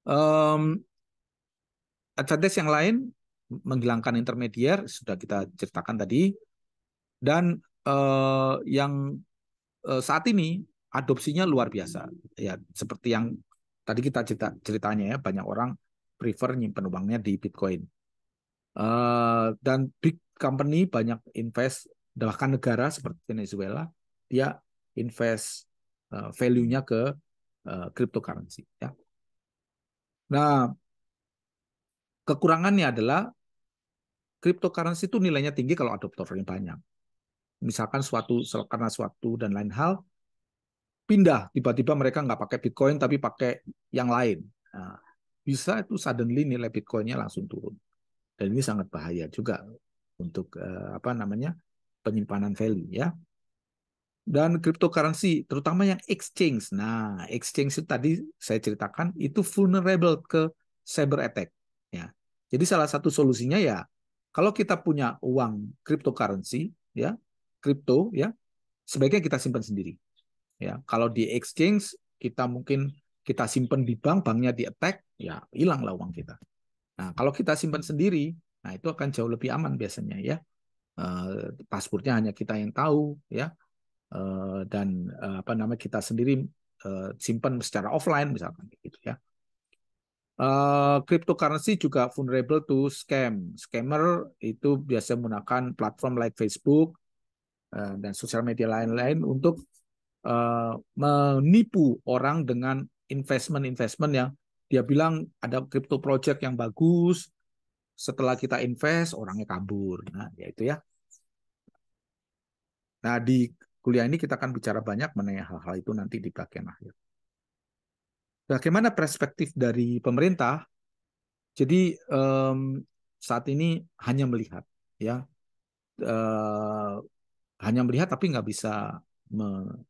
Um, Advantage yang lain, menghilangkan intermedier, sudah kita ceritakan tadi. Dan yang saat ini adopsinya luar biasa, ya, seperti yang tadi kita ceritanya, ya, banyak orang prefer nyimpen uangnya di Bitcoin. Dan big company banyak invest, bahkan negara seperti Venezuela, dia invest value-nya ke cryptocurrency, ya. Nah, kekurangannya adalah cryptocurrency itu nilainya tinggi kalau adoptornya banyak. Misalkan karena suatu dan lain hal pindah, tiba-tiba mereka nggak pakai Bitcoin tapi pakai yang lain. Nah, bisa itu suddenly nilai Bitcoin-nya langsung turun. Dan ini sangat bahaya juga untuk penyimpanan value, ya. Dan cryptocurrency, terutama yang exchange. Nah, exchange itu tadi saya ceritakan itu vulnerable ke cyber attack, ya. Jadi salah satu solusinya, ya, kalau kita punya uang cryptocurrency, ya, kripto, ya, sebaiknya kita simpan sendiri, ya. Kalau di exchange kita simpan di bank, banknya di attack, ya hilanglah uang kita. Nah, kalau kita simpan sendiri, nah itu akan jauh lebih aman biasanya, ya. Passwordnya hanya kita yang tahu, ya. Dan kita sendiri simpan secara offline misalkan, gitu, ya. Cryptocurrency juga vulnerable to scam. Scammer itu biasa menggunakan platform like Facebook dan sosial media lain-lain untuk menipu orang dengan investment yang dia bilang ada crypto project yang bagus. Setelah kita invest, orangnya kabur. Nah, ya itu, ya. Nah, di kuliah ini kita akan bicara banyak mengenai hal-hal itu nanti di bagian akhir. Bagaimana perspektif dari pemerintah? Jadi saat ini hanya melihat, ya, hanya melihat tapi nggak bisa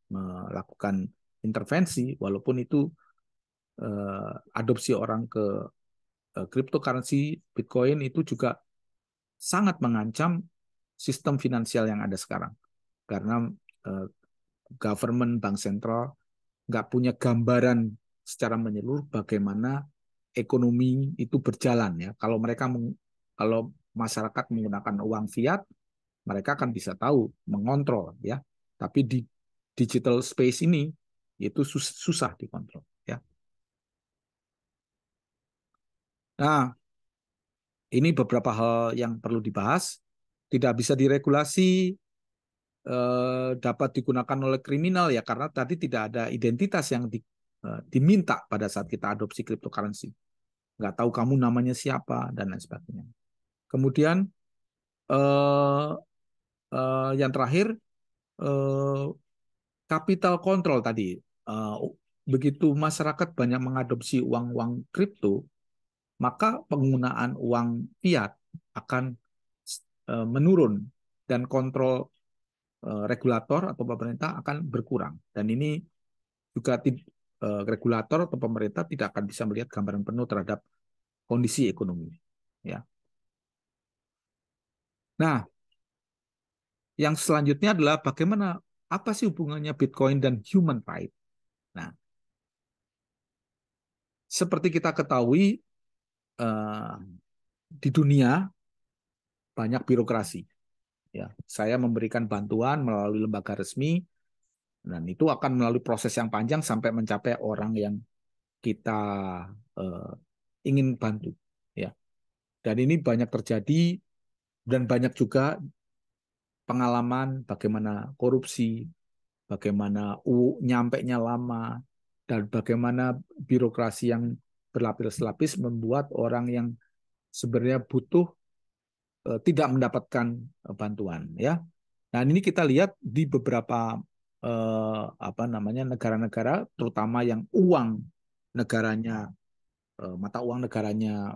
melakukan intervensi, walaupun itu adopsi orang ke cryptocurrency Bitcoin itu juga sangat mengancam sistem finansial yang ada sekarang. Karena government, bank sentral, nggak punya gambaran secara menyeluruh bagaimana ekonomi itu berjalan ya. Kalau masyarakat menggunakan uang fiat, mereka akan bisa tahu mengontrol ya. Tapi di digital space ini itu susah dikontrol ya. Nah, ini beberapa hal yang perlu dibahas. Tidak bisa diregulasi, dapat digunakan oleh kriminal ya karena tadi tidak ada identitas yang diminta pada saat kita adopsi cryptocurrency. Nggak tahu kamu namanya siapa dan lain sebagainya. Kemudian eh, yang terakhir eh, capital control tadi. Eh, Begitu masyarakat banyak mengadopsi uang-uang kripto, maka penggunaan uang fiat akan menurun dan kontrol regulator atau pemerintah akan berkurang. Dan ini juga regulator atau pemerintah tidak akan bisa melihat gambaran penuh terhadap kondisi ekonomi. Ya. Nah, yang selanjutnya adalah bagaimana apa sih hubungannya Bitcoin dan human right? Nah, seperti kita ketahui eh, di dunia banyak birokrasi. Ya, saya memberikan bantuan melalui lembaga resmi dan itu akan melalui proses yang panjang sampai mencapai orang yang kita eh, ingin bantu. Ya, dan ini banyak terjadi dan banyak juga pengalaman bagaimana korupsi, bagaimana nyampe-nya lama, dan bagaimana birokrasi yang berlapis-lapis membuat orang yang sebenarnya butuh tidak mendapatkan bantuan ya. Nah, ini kita lihat di beberapa apa namanya negara-negara terutama yang uang negaranya mata uang negaranya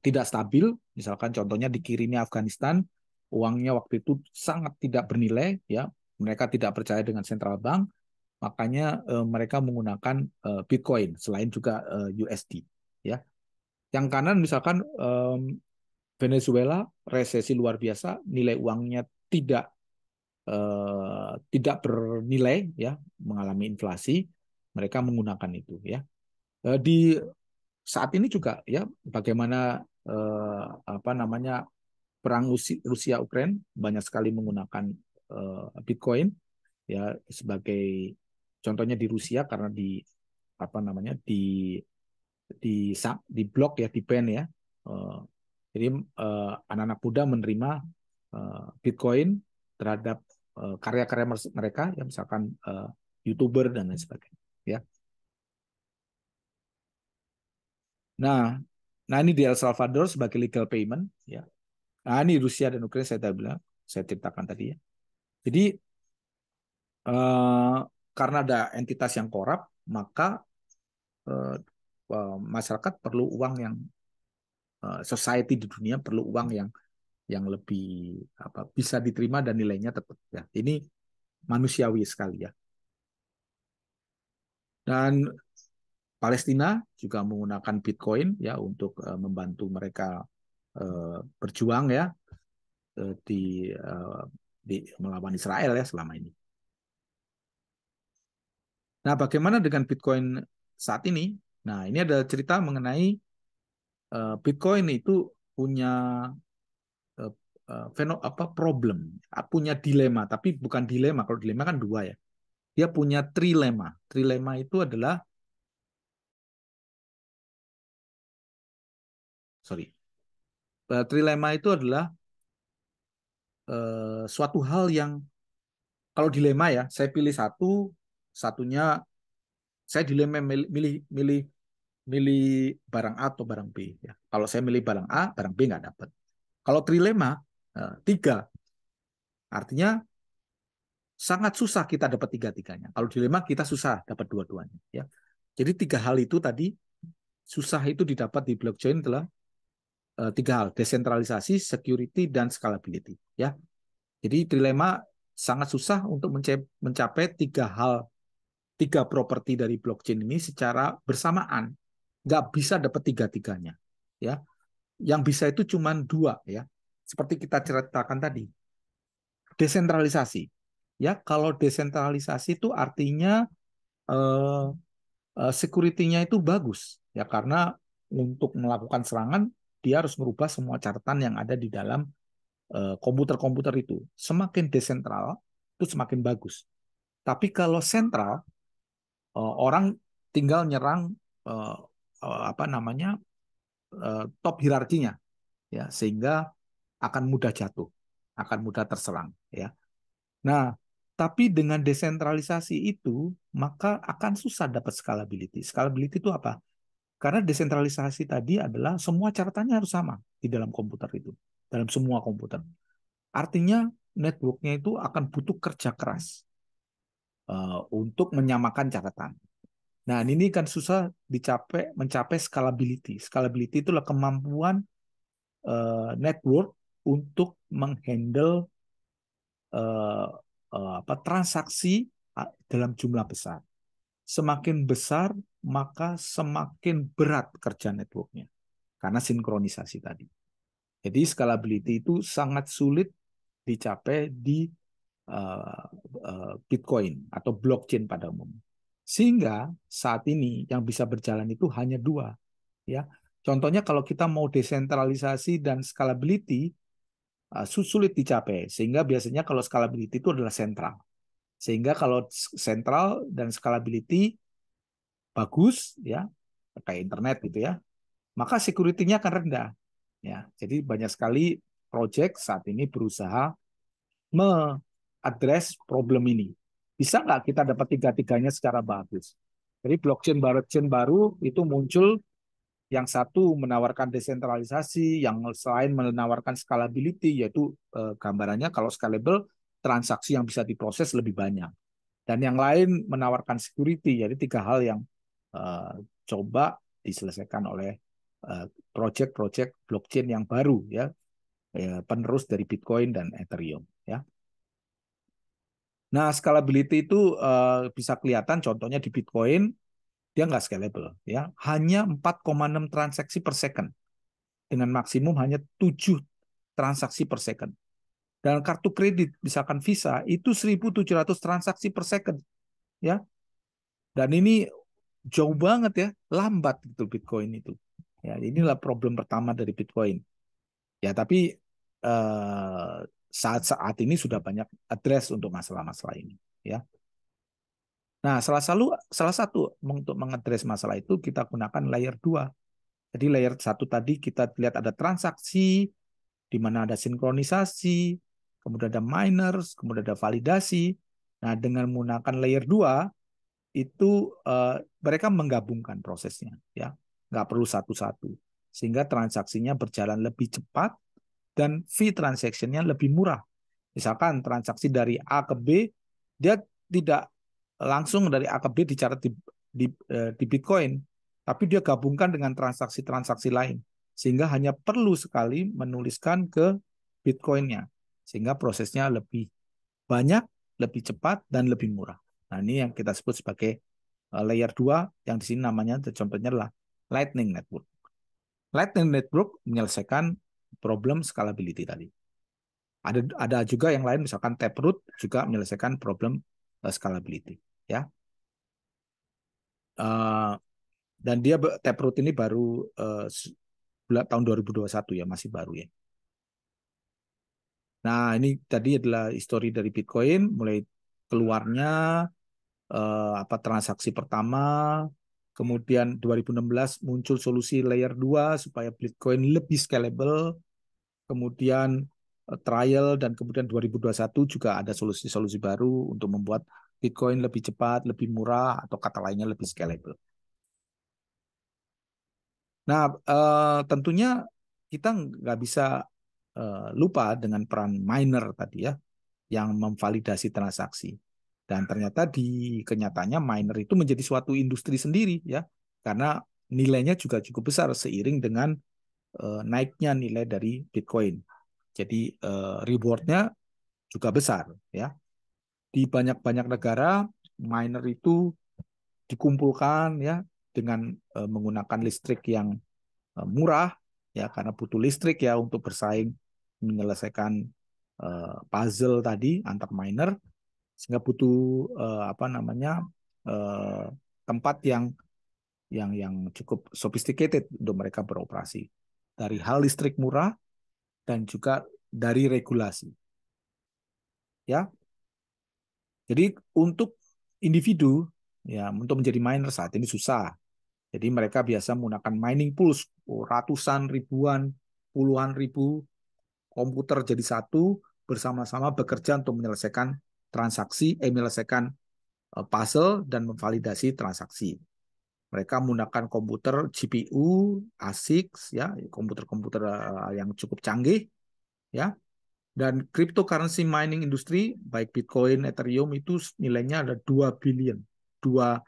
tidak stabil, misalkan contohnya dikirimnya Afghanistan, uangnya waktu itu sangat tidak bernilai ya. Mereka tidak percaya dengan central bank, makanya mereka menggunakan Bitcoin selain juga USD ya. Yang kanan misalkan Venezuela resesi luar biasa, nilai uangnya tidak bernilai ya, mengalami inflasi, mereka menggunakan itu ya. Di saat ini juga ya bagaimana apa namanya perang Rusia Ukraina banyak sekali menggunakan Bitcoin ya sebagai contohnya di Rusia karena di apa namanya di blok ya di ban ya. Eh, jadi anak-anak muda menerima Bitcoin terhadap karya-karya mereka ya misalkan YouTuber dan lain sebagainya ya. Nah, nah ini di El Salvador sebagai legal payment ya. Nah, ini Rusia dan Ukraina saya ceritakan tadi ya. Jadi eh, karena ada entitas yang korup, maka eh, masyarakat perlu uang yang society di dunia perlu uang yang lebih apa bisa diterima dan nilainya tetap ya. Ini manusiawi sekali ya. Dan Palestina juga menggunakan Bitcoin ya untuk membantu mereka berjuang ya di melawan Israel ya selama ini. Nah, bagaimana dengan Bitcoin saat ini? Nah, ini ada cerita mengenai Bitcoin itu punya problem, punya dilema, tapi bukan dilema. Kalau dilema kan dua ya. Dia punya trilema. Trilema itu adalah sorry. Trilema itu adalah suatu hal yang kalau dilema ya, saya pilih satunya saya dilema milih milih milih barang A atau barang B ya. Kalau saya milih barang A, barang B nggak dapat. Kalau trilema tiga, artinya sangat susah kita dapat tiga-tiganya. Kalau dilema kita susah dapat dua-duanya. Ya. Jadi tiga hal itu tadi susah itu didapat di blockchain adalah tiga hal: desentralisasi, security, dan scalability. Ya. Jadi trilema sangat susah untuk mencapai tiga properti dari blockchain ini secara bersamaan. Nggak bisa dapat tiga-tiganya. Ya. Yang bisa itu cuma dua ya. Seperti kita ceritakan tadi. desentralisasi. Ya, kalau desentralisasi itu artinya eh, security-nya itu bagus ya, karena untuk melakukan serangan dia harus merubah semua catatan yang ada di dalam komputer-komputer itu. Semakin desentral itu semakin bagus. Tapi kalau sentral, orang tinggal nyerang eh, apa namanya top hierarkinya ya, sehingga akan mudah jatuh, akan mudah terserang ya. Nah, tapi dengan desentralisasi itu maka akan susah dapat scalability. Scalability itu apa? Karena desentralisasi tadi adalah semua catatannya harus sama di dalam komputer itu, dalam semua komputer. Artinya networknya itu akan butuh kerja keras untuk menyamakan catatan. Nah, ini kan susah mencapai scalability. Scalability itulah kemampuan network untuk menghandle eh, transaksi dalam jumlah besar. Semakin besar, maka semakin berat kerja networknya karena sinkronisasi tadi. Jadi scalability itu sangat sulit dicapai di Bitcoin atau blockchain pada umumnya. Sehingga saat ini yang bisa berjalan itu hanya dua. Ya, contohnya kalau kita mau desentralisasi dan scalability sulit dicapai. Sehingga biasanya kalau scalability itu adalah sentral. Sehingga kalau sentral dan scalability bagus, ya kayak internet gitu ya, maka security-nya akan rendah. Ya, jadi banyak sekali project saat ini berusaha mengadres problem ini. Bisa nggak kita dapat tiga-tiganya secara bagus? Jadi blockchain baru itu muncul, yang satu menawarkan desentralisasi, yang selain menawarkan scalability, yaitu gambarannya kalau scalable, transaksi yang bisa diproses lebih banyak. Dan yang lain menawarkan security, jadi tiga hal yang uh, coba diselesaikan oleh project-project blockchain yang baru ya, penerus dari Bitcoin dan Ethereum ya. Nah, scalability itu bisa kelihatan contohnya di Bitcoin, dia nggak scalable ya, hanya 4,6 transaksi per second dengan maksimum hanya 7 transaksi per second. Dan kartu kredit misalkan Visa itu 1.700 transaksi per second ya. Dan ini jauh banget ya, lambat gitu Bitcoin itu. Ya, inilah problem pertama dari Bitcoin. Ya, tapi saat-saat ini sudah banyak address untuk masalah-masalah ini ya. Nah, salah satu untuk mengadres masalah itu kita gunakan layer 2. Jadi layer 1 tadi kita lihat ada transaksi, di mana ada sinkronisasi, kemudian ada miners, kemudian ada validasi. Nah, dengan menggunakan layer 2 itu mereka menggabungkan prosesnya ya. Nggak perlu satu-satu. Sehingga transaksinya berjalan lebih cepat dan fee transaction-nya lebih murah. Misalkan transaksi dari A ke B, dia tidak langsung dari A ke B dicatat di Bitcoin, tapi dia gabungkan dengan transaksi-transaksi lain. Sehingga hanya perlu sekali menuliskan ke Bitcoin-nya. Sehingga prosesnya lebih banyak, lebih cepat, dan lebih murah. Nah, ini yang kita sebut sebagai layer 2, yang di sini namanya contohnya adalah Lightning Network. Lightning Network menyelesaikan problem scalability tadi. Ada juga yang lain, misalkan Taproot juga menyelesaikan problem scalability ya. Uh, dan dia Taproot ini baru tahun 2021 ya, masih baru ya. Nah, ini tadi adalah histori dari Bitcoin, mulai keluarnya transaksi pertama, kemudian 2016 muncul solusi layer 2 supaya Bitcoin lebih scalable, kemudian trial, dan kemudian 2021 juga ada solusi-solusi baru untuk membuat Bitcoin lebih cepat, lebih murah, atau kata lainnya lebih scalable. Nah, tentunya kita nggak bisa lupa dengan peran miner tadi ya, yang memvalidasi transaksi. Dan ternyata di kenyataannya miner itu menjadi suatu industri sendiri ya, karena nilainya juga cukup besar seiring dengan naiknya nilai dari Bitcoin. Jadi rewardnya juga besar ya. Di banyak-banyak negara miner itu dikumpulkan ya dengan menggunakan listrik yang murah ya, karena butuh listrik ya untuk bersaing menyelesaikan puzzle tadi antar miner, sehingga butuh apa namanya tempat yang cukup sophisticated untuk mereka beroperasi. Dari hal listrik murah dan juga dari regulasi. Ya. Jadi untuk individu ya untuk menjadi miner saat ini susah. Jadi mereka biasa menggunakan mining pools, ratusan ribuan, puluhan ribu komputer jadi satu bersama-sama bekerja untuk menyelesaikan transaksi, menyelesaikan puzzle dan memvalidasi transaksi. Mereka menggunakan komputer GPU, ASIC, ya, komputer-komputer yang cukup canggih, ya. Dan cryptocurrency mining industry, baik Bitcoin, Ethereum itu nilainya ada 2 billion, 2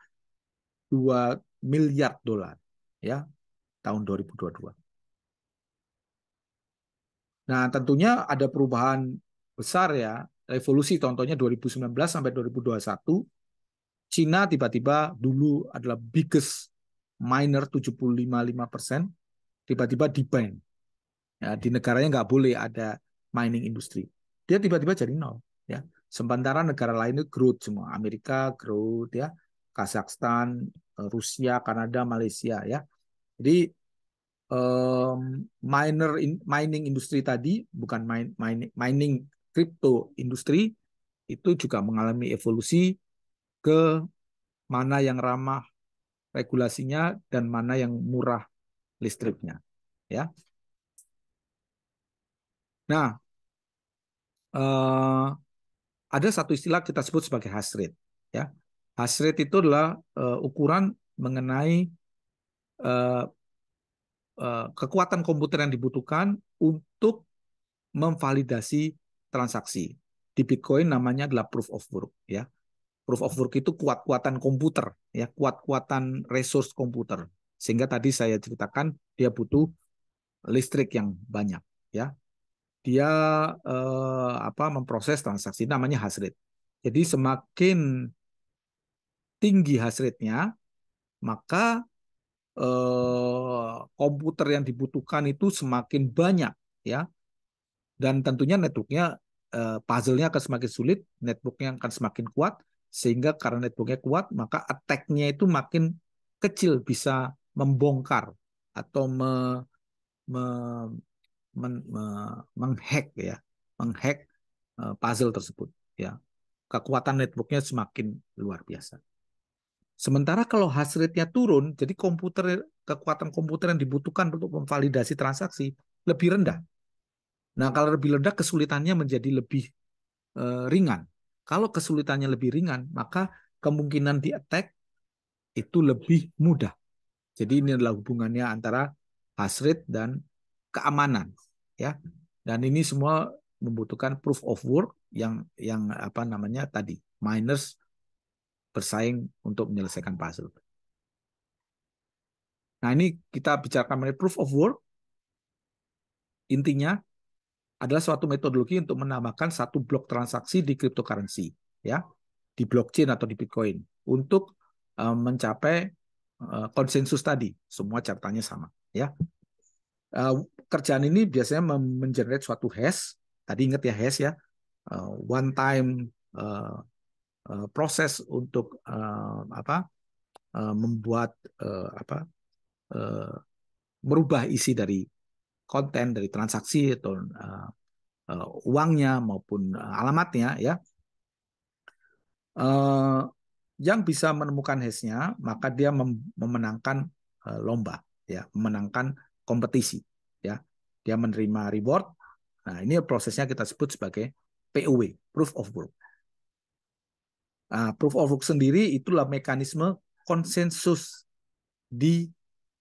miliar dolar, ya, tahun 2022. Nah, tentunya ada perubahan besar ya, revolusi contohnya 2019 sampai 2021, Cina tiba-tiba dulu adalah biggest miner 75,5%, tiba-tiba di-ban. Ya, di negaranya nggak boleh ada mining industri. Dia tiba-tiba jadi nol. Ya. Sementara negara lain itu growth semua. Amerika growth, ya, Kazakhstan, Rusia, Kanada, Malaysia. Ya. Jadi mining industri tadi, bukan mining crypto industri, itu juga mengalami evolusi ke mana yang ramah regulasinya dan mana yang murah listriknya. Ya. Nah, ada satu istilah kita sebut sebagai hash rate. Ya, hash rate itu adalah ukuran mengenai kekuatan komputer yang dibutuhkan untuk memvalidasi transaksi. Di Bitcoin namanya adalah proof of work. Ya, proof of work itu kuat-kuatan komputer, ya, kuat-kuatan resource komputer. Sehingga tadi saya ceritakan dia butuh listrik yang banyak. Ya, dia memproses transaksi namanya hash rate. Jadi semakin tinggi hash rate-nya, maka komputer yang dibutuhkan itu semakin banyak, ya. Dan tentunya network-nya, puzzle-nya akan semakin sulit, network-nya akan semakin kuat, sehingga karena network-nya kuat, maka attack-nya itu makin kecil, bisa membongkar atau me, menghack, ya, menghack puzzle tersebut, ya. Kekuatan network-nya semakin luar biasa. Sementara kalau hash rate-nya turun, jadi kekuatan komputer yang dibutuhkan untuk memvalidasi transaksi lebih rendah. Nah, kalau lebih rendah, kesulitannya menjadi lebih ringan. Kalau kesulitannya lebih ringan, maka kemungkinan di-attack itu lebih mudah. Jadi ini adalah hubungannya antara hash rate dan keamanan, ya. Dan ini semua membutuhkan proof of work yang apa namanya tadi, miners bersaing untuk menyelesaikan puzzle. Nah, ini kita bicarakan mengenai proof of work. Intinya adalah suatu metodologi untuk menambahkan satu blok transaksi di cryptocurrency, ya, di blockchain atau di Bitcoin untuk mencapai konsensus tadi. Semua catatannya sama, ya. Kerjaan ini biasanya mengenerate suatu hash. Tadi ingat ya hash, ya, one time proses untuk membuat merubah isi dari konten dari transaksi atau uangnya maupun alamatnya, ya. Yang bisa menemukan hash-nya, maka dia memenangkan lomba, ya, memenangkan kompetisi, ya. Dia menerima reward. Nah, ini prosesnya kita sebut sebagai POW, proof of work. Nah, proof of work sendiri itulah mekanisme konsensus di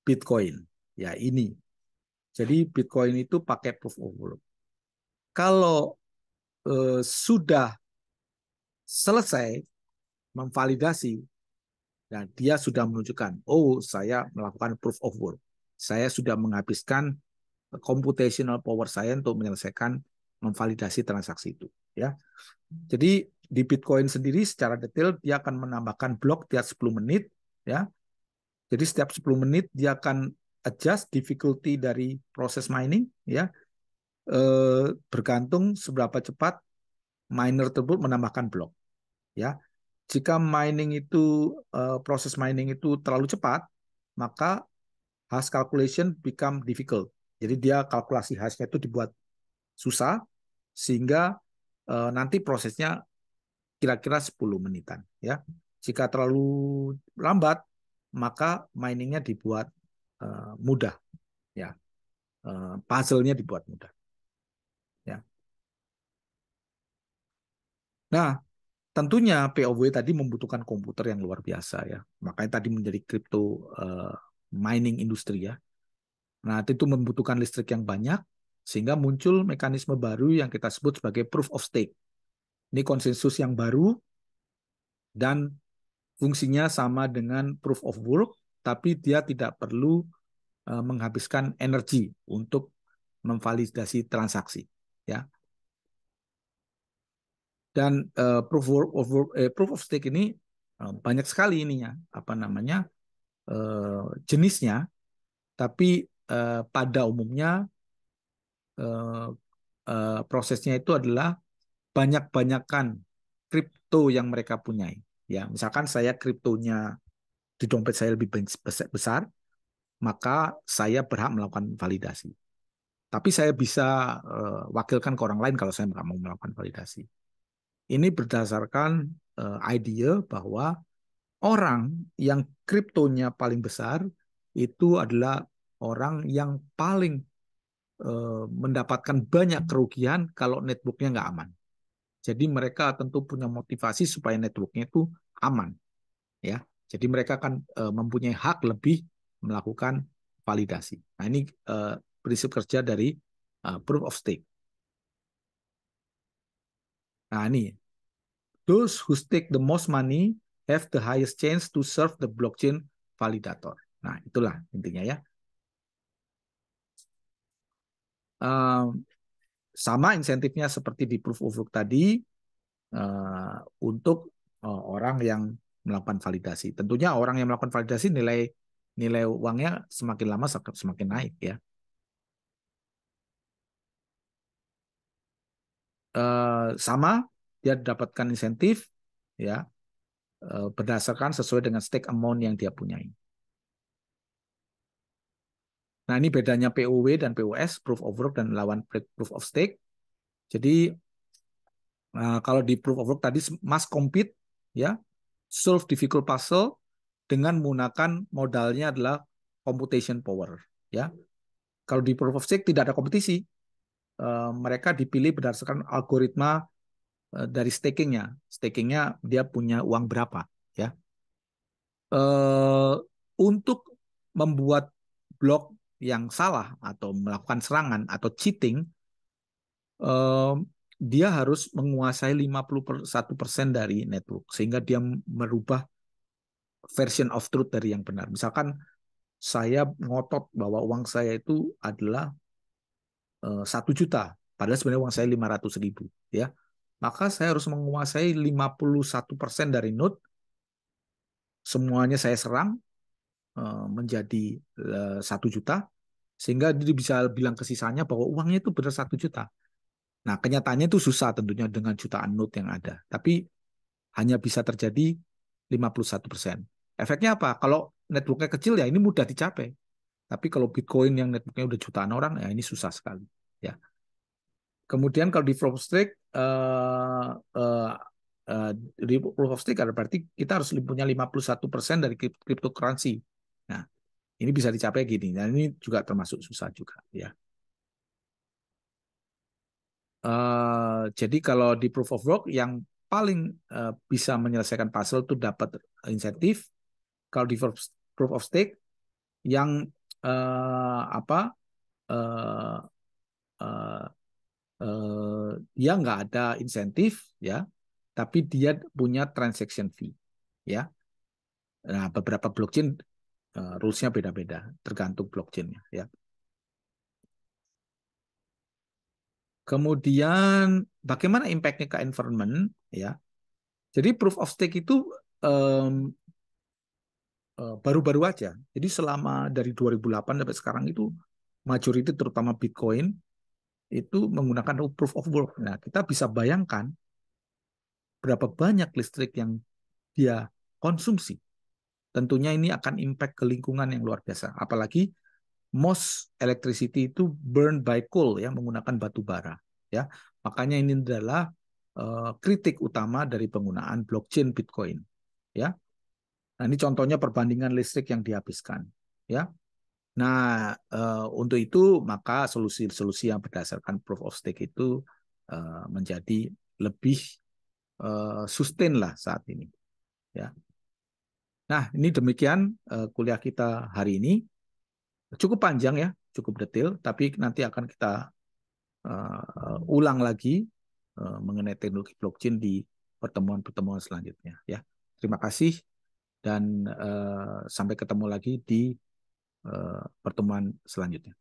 Bitcoin. Ya, ini. Jadi Bitcoin itu pakai proof of work. Kalau sudah selesai memvalidasi, dan dia sudah menunjukkan, oh, saya melakukan proof of work. Saya sudah menghabiskan computational power saya untuk menyelesaikan memvalidasi transaksi itu, ya. Jadi di Bitcoin sendiri secara detail dia akan menambahkan blok tiap 10 menit, ya. Jadi setiap 10 menit dia akan adjust difficulty dari proses mining, ya. bergantung seberapa cepat miner tersebut menambahkan blok. Ya, jika proses mining itu terlalu cepat, maka hash calculation become difficult. Jadi dia kalkulasi hashnya itu dibuat susah sehingga nanti prosesnya kira-kira 10 menitan. Ya, jika terlalu lambat, maka miningnya dibuat mudah. Ya, puzzle-nya dibuat mudah. Ya. Nah, tentunya POW tadi membutuhkan komputer yang luar biasa ya. Makanya tadi menjadi crypto mining industri ya. Nah, itu membutuhkan listrik yang banyak sehingga muncul mekanisme baru yang kita sebut sebagai proof of stake. Ini konsensus yang baru dan fungsinya sama dengan proof of work, tapi dia tidak perlu menghabiskan energi untuk memvalidasi transaksi ya. Dan proof of stake ini banyak sekali ininya apa namanya jenisnya, tapi pada umumnya prosesnya itu adalah banyak-banyakan kripto yang mereka punyai. Ya, misalkan saya kriptonya di dompet saya lebih besar, maka saya berhak melakukan validasi. Tapi saya bisa wakilkan ke orang lain kalau saya nggak mau melakukan validasi. Ini berdasarkan ide bahwa orang yang kriptonya paling besar itu adalah orang yang paling mendapatkan banyak kerugian kalau networknya nggak aman. Jadi mereka tentu punya motivasi supaya networknya itu aman, ya. Jadi mereka akan mempunyai hak lebih melakukan validasi. Nah ini prinsip kerja dari proof of stake. Nah ini, those who stake the most money have the highest chance to serve the blockchain validator. Nah itulah intinya ya. Sama insentifnya seperti di proof of work tadi untuk orang yang melakukan validasi. Tentunya orang yang melakukan validasi nilai uangnya semakin lama semakin naik ya. Sama dia dapatkan insentif ya berdasarkan sesuai dengan stake amount yang dia punyai. Nah ini bedanya POW dan POS, proof of work dan lawan proof of stake. Jadi kalau di proof of work tadi must compete ya, solve difficult puzzle dengan menggunakan modalnya adalah computation power ya. Kalau di proof of stake tidak ada kompetisi. Mereka dipilih berdasarkan algoritma dari stakingnya. Stakingnya dia punya uang berapa ya. Untuk membuat blok yang salah atau melakukan serangan atau cheating, dia harus menguasai 51% dari network sehingga dia merubah version of truth dari yang benar. Misalkan saya ngotot bahwa uang saya itu adalah 1 juta, padahal sebenarnya uang saya 500.000, ya. Maka saya harus menguasai 51% dari node, semuanya saya serang menjadi 1 juta, sehingga dia bisa bilang ke sisanya bahwa uangnya itu benar 1 juta. Nah, kenyataannya itu susah tentunya dengan jutaan node yang ada, tapi hanya bisa terjadi 51%. Efeknya apa? Kalau networknya kecil ya ini mudah dicapai. Tapi kalau Bitcoin yang networknya udah jutaan orang, ya ini susah sekali. Ya. Kemudian kalau di proof of stake, di proof of stake ada berarti kita harus punya 51% dari cryptocurrency. Nah, ini bisa dicapai gini. Dan ini juga termasuk susah juga. Ya. Jadi kalau di proof of work yang paling bisa menyelesaikan puzzle itu dapat insentif. Kalau di proof of stake yang apa uh, uh, dia nggak ada insentif ya, tapi dia punya transaction fee ya. Nah beberapa blockchain rules-nya beda-beda tergantung blockchainnya ya. Kemudian bagaimana impact-nya ke environment ya. Jadi proof of stake itu baru-baru aja. Jadi selama dari 2008 sampai sekarang itu majority terutama Bitcoin itu menggunakan proof of work. Nah, kita bisa bayangkan berapa banyak listrik yang dia konsumsi. Tentunya ini akan impact ke lingkungan yang luar biasa. Apalagi most electricity itu burned by coal, ya, menggunakan batu bara, ya. Makanya ini adalah kritik utama dari penggunaan blockchain Bitcoin, ya. Nah, ini contohnya perbandingan listrik yang dihabiskan, ya. Nah, untuk itu maka solusi-solusi yang berdasarkan proof of stake itu menjadi lebih sustain lah saat ini, ya. Nah, ini demikian kuliah kita hari ini. Cukup panjang ya, cukup detail, tapi nanti akan kita ulang lagi mengenai teknologi blockchain di pertemuan-pertemuan selanjutnya, ya. Terima kasih dan sampai ketemu lagi di pertemuan selanjutnya.